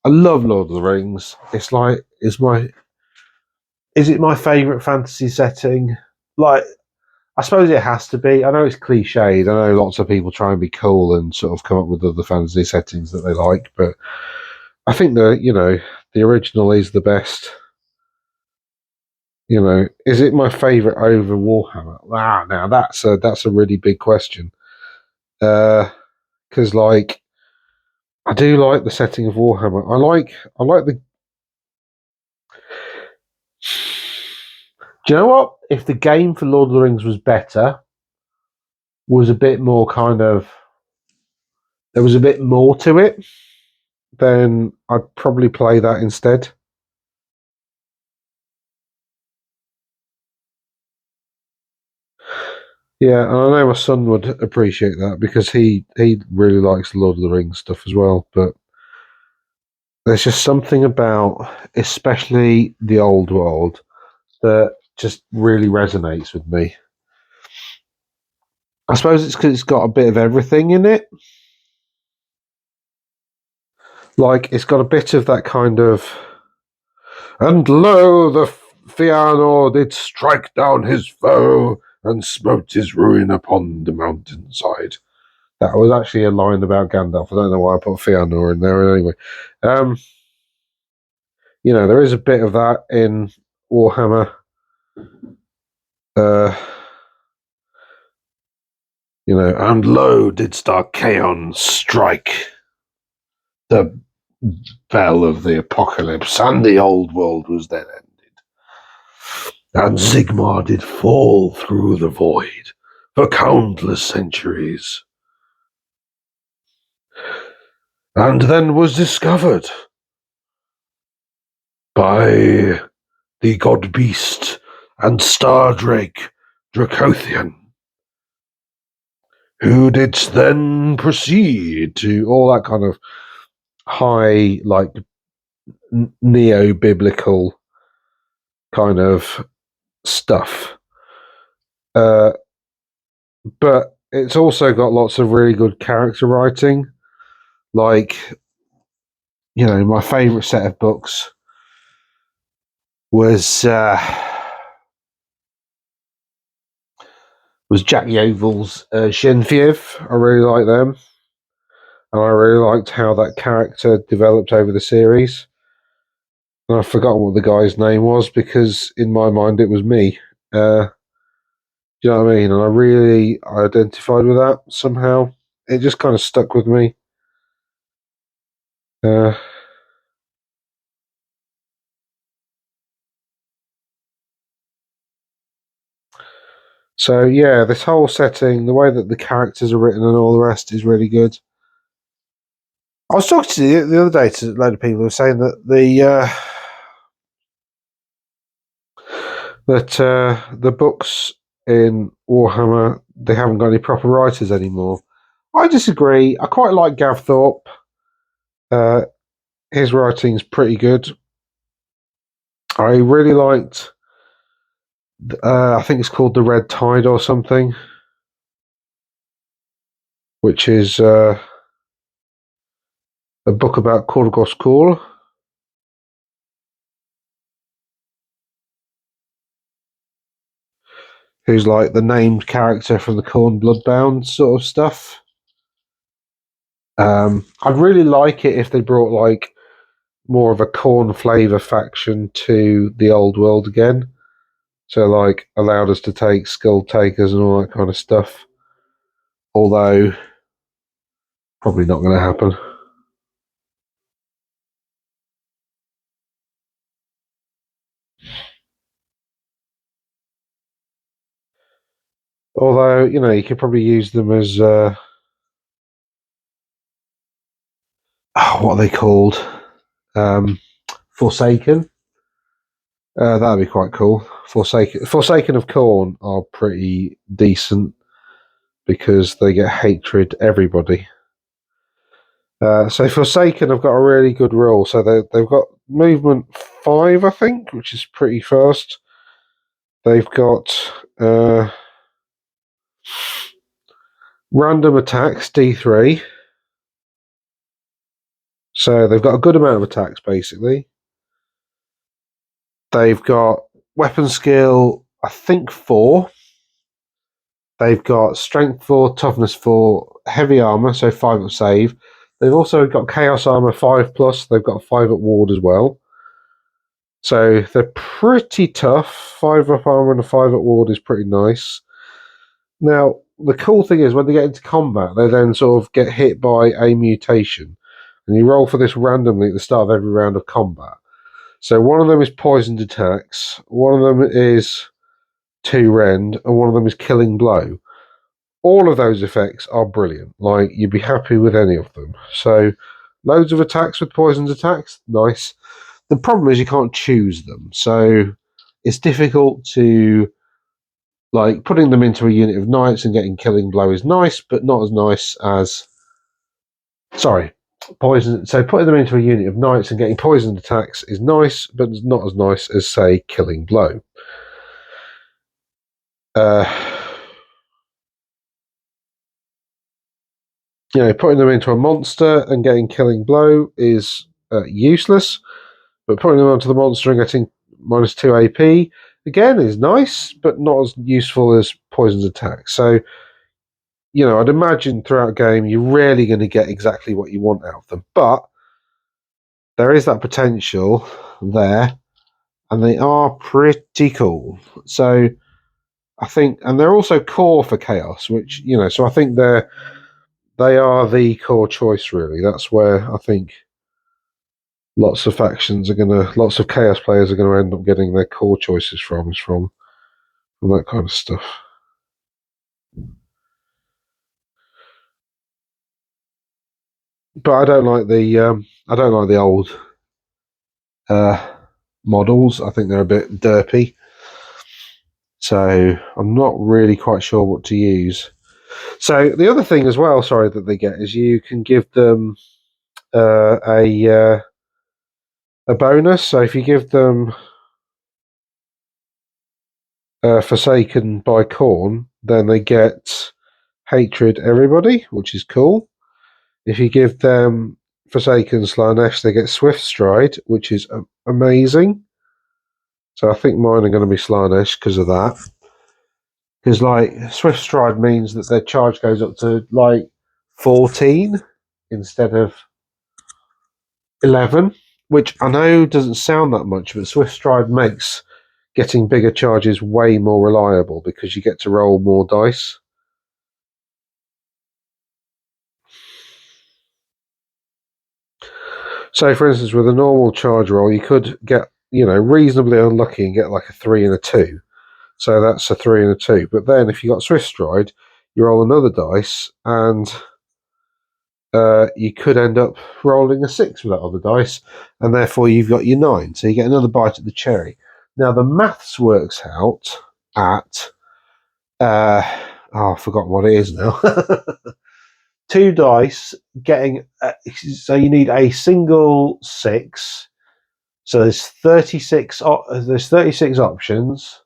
love Lord of the Rings. It's like is it my favorite fantasy setting? Like I suppose it has to be. I know it's cliched. I know lots of people try and be cool and sort of come up with other fantasy settings that they like, but I think the original is the best. Is it my favorite over Warhammer? Now that's a really big question. Because like I do like the setting of Warhammer. I like the. Do you know what? If the game for Lord of the Rings was better, was a bit more kind of, there was a bit more to it, then I'd probably play that instead. Yeah, and I know my son would appreciate that because he really likes the Lord of the Rings stuff as well. But there's just something about, especially the old world, that just really resonates with me. I suppose it's because it's got a bit of everything in it. Like it's got a bit of that kind of, and lo, the Fëanor did strike down his foe and smote his ruin upon the mountainside. That was actually a line about Gandalf. I don't know why I put Fëanor in there anyway. There is a bit of that in Warhammer. Uh, and lo, didst Archaon strike the bell of the apocalypse, and the old world was then ended. And Sigmar did fall through the void for countless centuries, and then was discovered by the god beast and star drake Dracothian, who did then proceed to all that kind of high, like neo-biblical kind of stuff. But it's also got lots of really good character writing. Like, my favourite set of books was Jack Yeovil's Shenfiev. I really like them. And I really liked how that character developed over the series. And I've forgotten what the guy's name was because in my mind it was me. Do you know what I mean? And I really identified with that somehow. It just kind of stuck with me. So yeah, this whole setting, the way that the characters are written and all the rest is really good. I was talking to the other day to a load of people who were saying that the books in Warhammer, they haven't got any proper writers anymore. I disagree. I quite like Gav Thorpe. His writing's pretty good. I really liked. I think it's called The Red Tide or something, which is a book about Korgos Kul. Who's like the named character from the Khorne Bloodbound sort of stuff. I'd really like it if they brought like more of a Khorne flavour faction to the old world again. So like allowed us to take Skull Takers and all that kind of stuff. Although probably not going to happen. Although, you know, you could probably use them as what are they called? Forsaken. That'd be quite cool. Forsaken of Khorne are pretty decent because they get hatred everybody. So Forsaken have got a really good rule. So they've got movement 5, I think, which is pretty fast. They've got random attacks, D3. So they've got a good amount of attacks, basically. They've got weapon skill, I think 4. They've got strength 4, toughness 4, heavy armor, so 5 at save. They've also got chaos armor 5 plus. They've got 5 at ward as well. So they're pretty tough. 5 up armor and a 5 at ward is pretty nice. Now, the cool thing is when they get into combat, they then sort of get hit by a mutation. And you roll for this randomly at the start of every round of combat. So one of them is poisoned attacks, one of them is 2 rend, and one of them is killing blow. All of those effects are brilliant. Like, you'd be happy with any of them. So, loads of attacks with poisoned attacks, nice. The problem is you can't choose them. So, it's difficult to, like, putting them into a unit of knights and getting killing blow is nice, but not as nice as. Sorry, poison. So, putting them into a unit of knights and getting poisoned attacks is nice, but it's not as nice as, say, killing blow. You know, putting them into a monster and getting killing blow is useless, but putting them onto the monster and getting -2 AP again is nice, but not as useful as poison's attack. So, you know, I'd imagine throughout a game you're rarely going to get exactly what you want out of them, but there is that potential there, and they are pretty cool. So, I think, and they're also core for chaos, which, you know, so I think they are the core choice, really. That's where I think lots of lots of chaos players are gonna end up getting their core choices from that kind of stuff. But I don't like the old models. I think they're a bit derpy. So I'm not really quite sure what to use. So the other thing as well, sorry, that they get is you can give them a bonus. So if you give them Forsaken by Khorne, then they get Hatred Everybody, which is cool. If you give them Forsaken Slaanesh, they get Swift Stride, which is amazing. So I think mine are going to be Slaanesh because of that. Because like Swift Stride means that their charge goes up to like 14 instead of 11, which I know doesn't sound that much, but Swift Stride makes getting bigger charges way more reliable because you get to roll more dice. So, for instance, with a normal charge roll, you could get, you know, reasonably unlucky and get like a 3 and a 2. So that's a 3 and a 2. But then if you got Swift Stride, you roll another dice and you could end up rolling a 6 with that other dice, and therefore you've got your 9. So you get another bite at the cherry. Now, the maths works out at. I've forgotten what it is now. 2 dice getting. So you need a single 6. So there's 36. There's 36 options.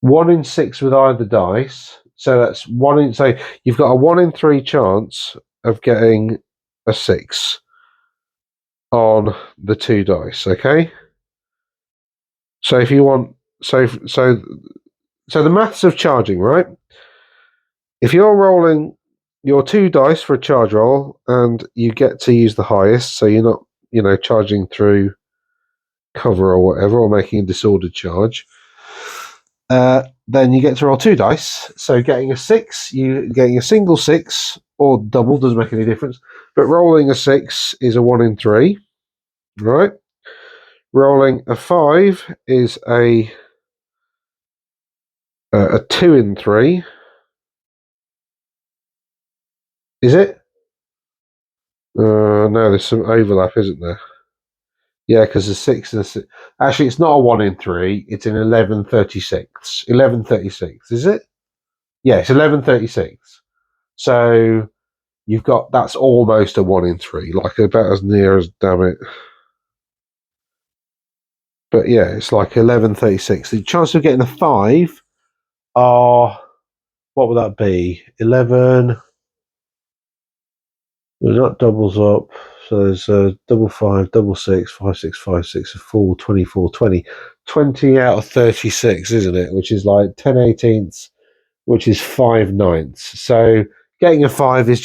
One in 6 with either dice. So that's one in. So you've got a 1 in 3 chance of getting a 6 on the 2 dice. Okay. So if you want, so the maths of charging, right? If you're rolling your 2 dice for a charge roll and you get to use the highest, so you're not, charging through cover or whatever, or making a disordered charge, then you get to roll 2 dice. So getting a 6, you getting a single 6 or double doesn't make any difference. But rolling a 6 is a 1 in 3, right? Rolling a 5 is a 2 in 3. Is it? No, there's some overlap, isn't there? Yeah, because the 6 and the 6. Actually, it's not a 1 in 3. It's an 11/36. 11/36, is it? Yeah, it's 11/36. So you've got, that's almost a 1 in 3, like about as near as, damn it. But yeah, it's like 11/36. The chance of getting a 5 are, what would that be? 11. Well, that doubles up. So there's a double 5, double 6, 5, 6, 5, 6, a full 24, 20. 20 out of 36, isn't it? Which is like 10/18, which is 5/9. So getting a 5 is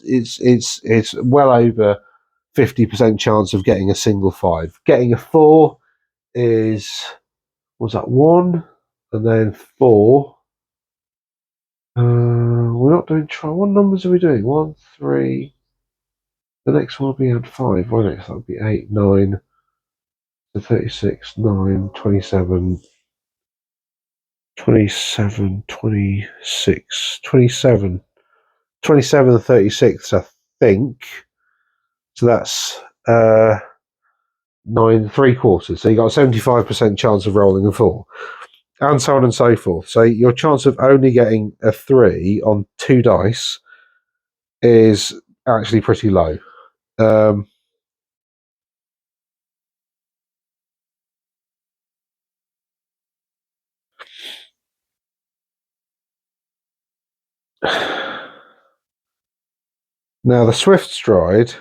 it's well over 50% chance of getting a single 5. Getting a 4 is, was that 1? And then 4. We're not doing try. What numbers are we doing? 1, 3. The next one will be at 5, won't it? So that would be 8, 9, 36, 9, 27, 27, 26, 27, 27 and 36, I think. So that's 9 3/4. So you got a 75% chance of rolling a 4, and so on and so forth. So your chance of only getting a 3 on 2 dice is actually pretty low. Um, Now the Swift Stride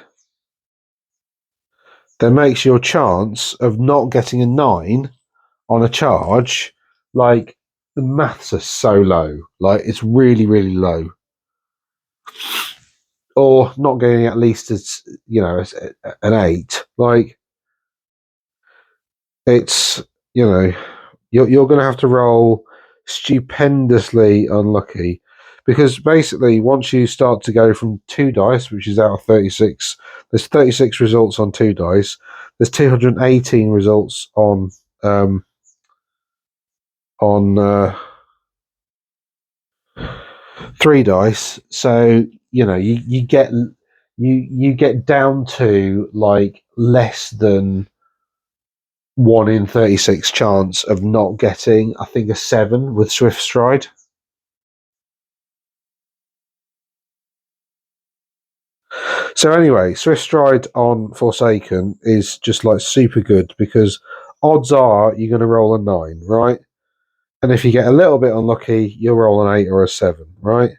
then makes your chance of not getting a 9 on a charge, like, the maths are so low. Like, it's really, really low. Or not getting at least an 8. Like, it's, you're going to have to roll stupendously unlucky, because basically once you start to go from 2 dice, which is out of 36, there's 36 results on 2 dice, there's 218 results on on 3 dice. So you get down to like less than 1 in 36 chance of not getting, I think, a 7 with Swift Stride. So anyway, Swift Stride on Forsaken is just like super good, because odds are you're going to roll a 9, right? And if you get a little bit unlucky, you'll roll an 8 or a 7, right?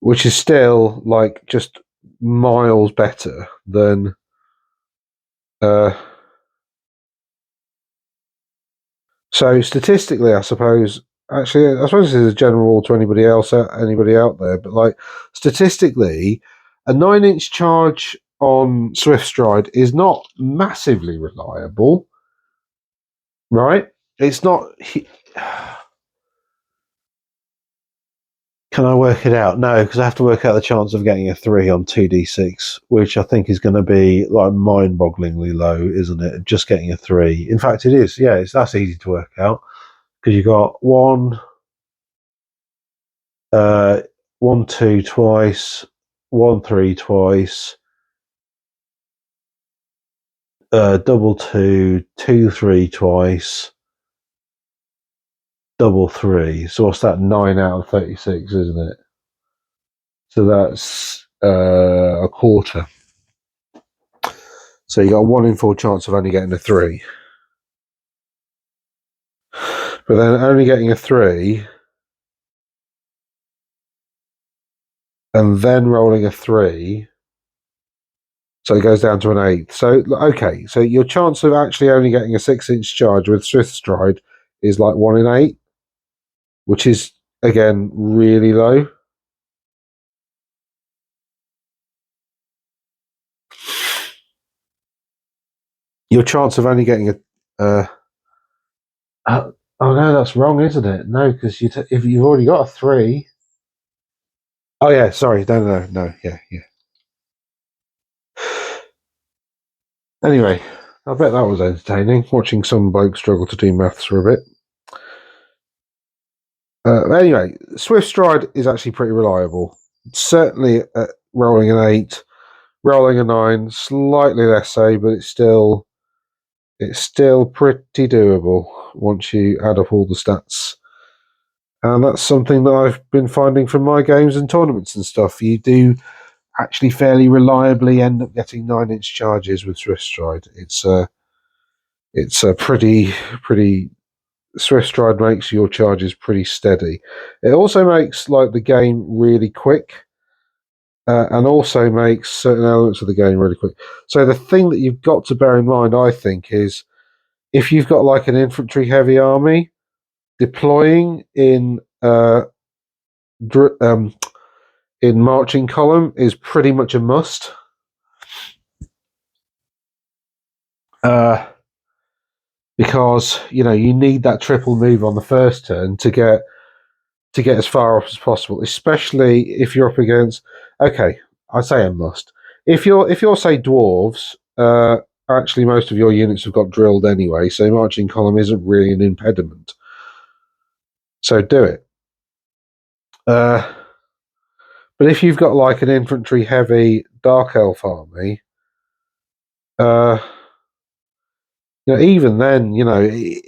Which is still like just miles better than uh so statistically, I suppose. Actually, I suppose this is a general rule to anybody out there. But like, statistically, a 9-inch charge on Swift Stride is not massively reliable, right? It's not. Can I work it out? No, because I have to work out the chance of getting a 3 on 2d6, which I think is going to be like mind-bogglingly low, isn't it? Just getting a 3. In fact, it is. Yeah, that's easy to work out, because you got 1, 1, 2 twice, 1, 3 twice, double 2, 2, 3 twice, double 3. So what's that? 9 out of 36, isn't it? So that's a quarter. So you got a 1 in 4 chance of only getting a 3. But then only getting a 3 and then rolling a 3, so it goes down to an 8. So, okay, so your chance of actually only getting a 6-inch charge with Swift Stride is like 1 in 8, which is, again, really low. Your chance of only getting a... oh no, that's wrong, isn't it? No, because if you've already got a 3... Oh yeah, sorry, no, yeah. Anyway, I bet that was entertaining, watching some bloke struggle to do maths for a bit. Anyway, Swift Stride is actually pretty reliable. Certainly rolling an 8, rolling a 9, slightly less so, but it's still pretty doable once you add up all the stats. And that's something that I've been finding from my games and tournaments and stuff. You do actually fairly reliably end up getting 9-inch charges with Swift Stride. It's a pretty Swift Stride makes your charges pretty steady. It also makes like the game really quick, and also makes certain elements of the game really quick. So the thing that you've got to bear in mind, I think, is if you've got like an infantry heavy army, deploying in marching column is pretty much a must. Because you need that triple move on the first turn to get as far off as possible, especially if you're up against. Okay, I say a must. If you're say dwarves, actually most of your units have got drilled anyway, so marching column isn't really an impediment. So do it. But if you've got like an infantry heavy dark elf army, even then,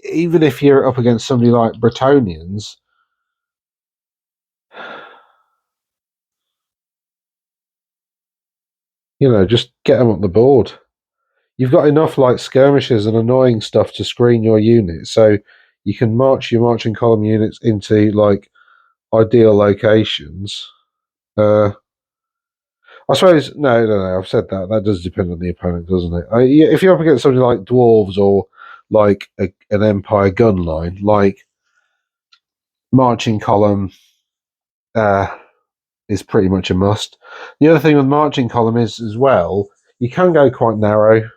even if you're up against somebody like Bretonians, just get them up the board. You've got enough like skirmishes and annoying stuff to screen your units, so you can march your marching column units into like ideal locations. I suppose no. I've said that. That does depend on the opponent, doesn't it? If you're up against something like dwarves or like an empire gun line, like marching column is pretty much a must. The other thing with marching column is as well, you can go quite narrow.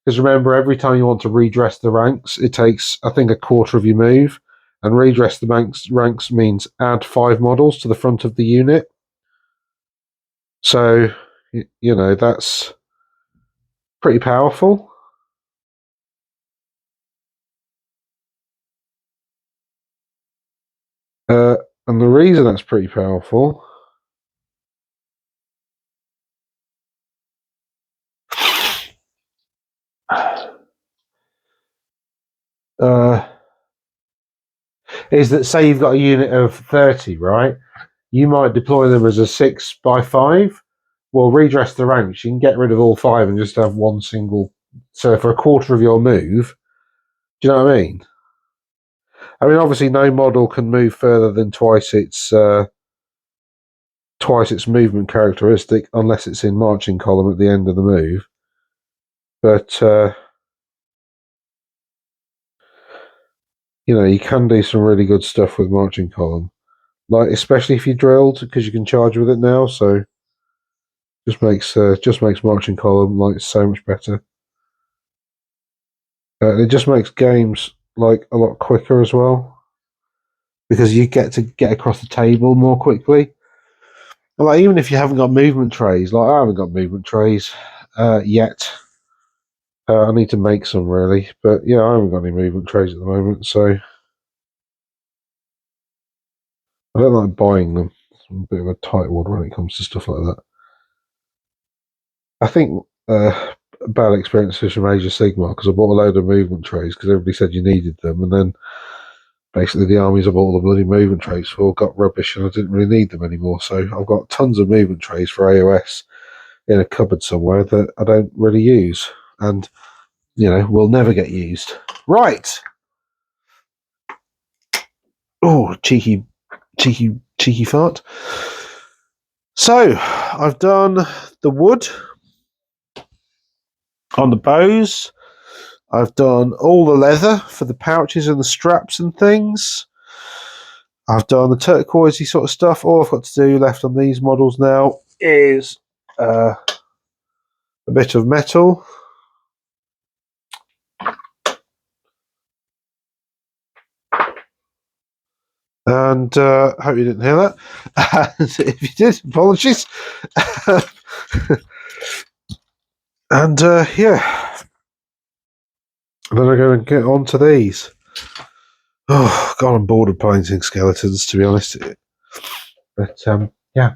Because remember, every time you want to redress the ranks, it takes, I think, a quarter of your move. And redress the ranks means add 5 models to the front of the unit. So, that's pretty powerful. And the reason that's pretty powerful is that, say you've got a unit of 30, right? You might deploy them as a 6x5. Well, redress the ranks. You can get rid of all 5 and just have one single. So for a quarter of your move, do you know what I mean? I mean, obviously, no model can move further than twice its movement characteristic, unless it's in marching column at the end of the move. But you can do some really good stuff with marching column, like especially if you drilled, because you can charge with it now. So just makes marching column like so much better. It just makes games like a lot quicker as well, because you get to get across the table more quickly. Like even if you haven't got movement trays, like I haven't got movement trays yet. I need to make some really, but yeah, I haven't got any movement trays at the moment, so I don't like buying them. I'm a bit of a tightwad when it comes to stuff like that. I think a bad experience was from Age of Sigmar, because I bought a load of movement trays because everybody said you needed them, and then basically the armies I bought all the bloody movement trays for got rubbish, and I didn't really need them anymore. So I've got tons of movement trays for AOS in a cupboard somewhere that I don't really use, and will never get used. Right. Oh, cheeky fart. So I've done the wood on the bows. I've done all the leather for the pouches and the straps and things. I've done the turquoisey sort of stuff. All I've got to do left on these models now is a bit of metal. And I hope you didn't hear that. If you did, apologies. And yeah, then I'm going to get on to these. Oh God, I'm bored of painting skeletons, to be honest. But yeah,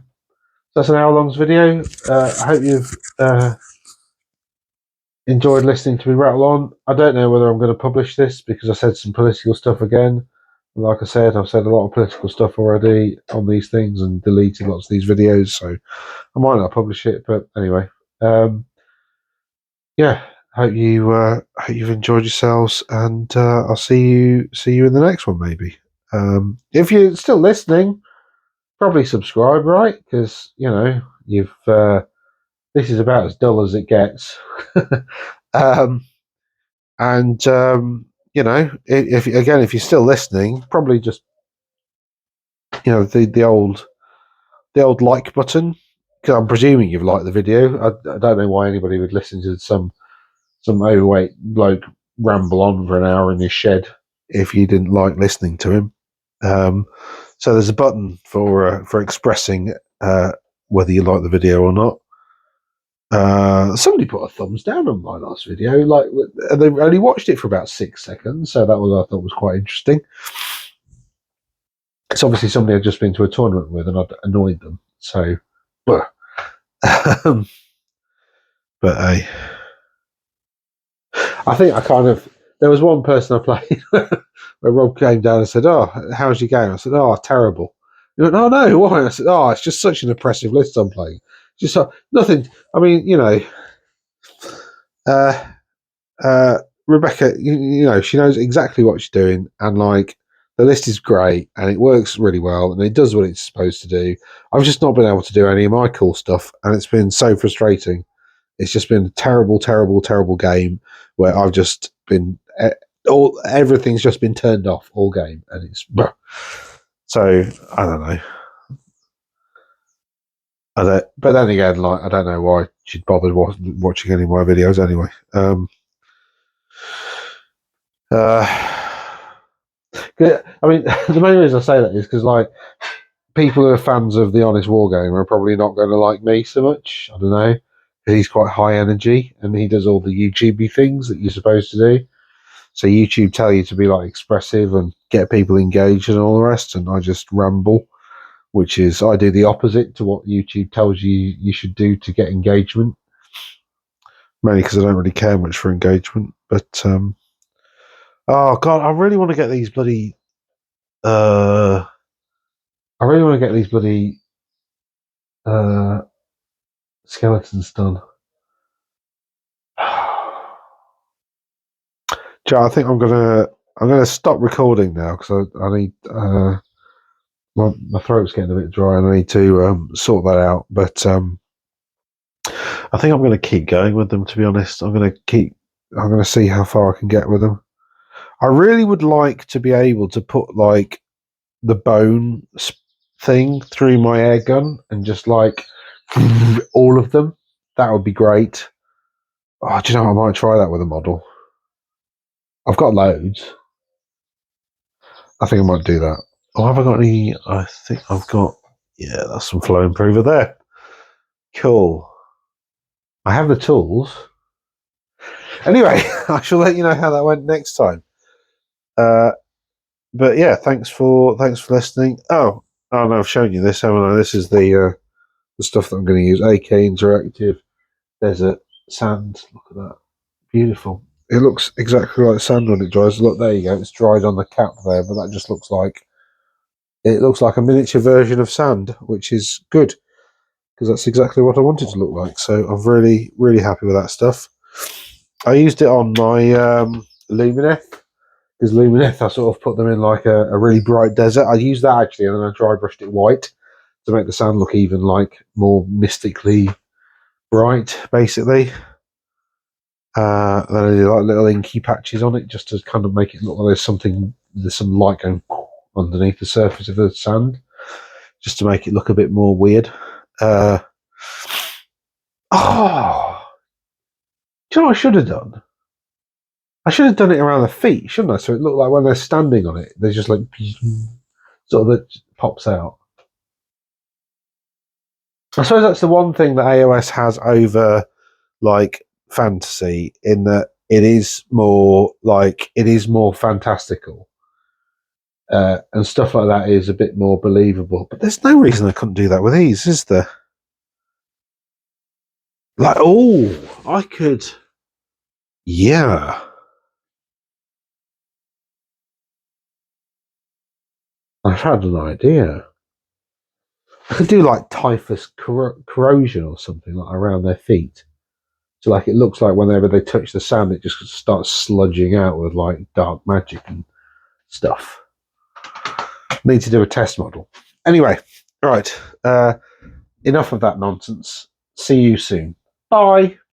that's an hour-long video. I hope you've enjoyed listening to me rattle on. I don't know whether I'm going to publish this because I said some political stuff again. Like I said, I've said a lot of political stuff already on these things and deleted lots of these videos, so I might not publish it. But anyway, yeah, hope you've enjoyed yourselves, and I'll see you in the next one maybe. If you're still listening, probably subscribe, right? Because you've this is about as dull as it gets. And if you're still listening, probably just the old like button, because I'm presuming you've liked the video. I don't know why anybody would listen to some overweight bloke ramble on for an hour in his shed if you didn't like listening to him. So there's a button for expressing whether you like the video or not. Somebody put a thumbs down on my last video, they only watched it for about 6 seconds, so that I thought was quite interesting. It's obviously somebody I'd just been to a tournament with, and I'd annoyed them. So, but I think there was one person I played where Rob came down and said, "Oh, how's your game?" I said, "Oh, terrible." He went, "Oh no, why?" I said, "Oh, it's just such an oppressive list I'm playing. Just nothing. I mean, Rebecca, she knows exactly what she's doing, and the list is great, and it works really well, and it does what it's supposed to do. I've just not been able to do any of my cool stuff, and it's been so frustrating. It's just been a terrible, terrible, terrible game where I've just been everything's just been turned off all game, and it's so I don't know. But then again, I don't know why she'd bothered watching any of my videos anyway. I mean, the main reason I say that is because people who are fans of the Honest Wargamer are probably not going to like me so much. I don't know, because he's quite high energy and he does all the YouTubey things that you're supposed to do. So YouTube tell you to be expressive and get people engaged and all the rest, and I just ramble, which is I do the opposite to what YouTube tells you should do to get engagement. Mainly because I don't really care much for engagement, but oh God, I really want to get these bloody. I really want to get these bloody skeletons done. Joe, I think I'm gonna stop recording now because I need my throat's getting a bit dry and I need to sort that out. But I think I'm gonna keep going with them. To be honest, I'm gonna see how far I can get with them. I really would like to be able to put the bone thing through my air gun and just all of them. That would be great. Oh, do you know what? I might try that with a model. I've got loads. I think I might do that. Oh, have I got any? I think I've got. Yeah, that's some flow improver there. Cool. I have the tools. Anyway, I shall let you know how that went next time. But yeah, thanks for listening. Oh no, I've shown you this, haven't I? This is the stuff that I'm going to use. AK Interactive Desert Sand. Look at that, beautiful. It looks exactly like sand when it dries. Look, there you go. It's dried on the cap there, but that just looks like a miniature version of sand, which is good because that's exactly what I wanted to look like. So I'm really, really happy with that stuff. I used it on my Lumineth because Lumineth, I sort of put them in like a really bright desert. I used that actually, and then I dry brushed it white to make the sand look even like more mystically bright, basically. Then I did like little inky patches on it just to kind of make it look like there's some light going underneath the surface of the sand, just to make it look a bit more weird. Oh, do you know what I should have done? I should have done it around the feet, shouldn't I? So it looked like when they're standing on it, they're just like sort of that pops out. I suppose that's the one thing that AOS has over like fantasy, in that it is more fantastical. And stuff like that is a bit more believable. But there's no reason I couldn't do that with these, is there? Like, oh, I could. Yeah. I've had an idea. I could do like typhus corrosion or something like around their feet. So like it looks like whenever they touch the sand, it just starts sludging out with like dark magic and stuff. Need to do a test model. Anyway, all right. Enough of that nonsense. See you soon. Bye.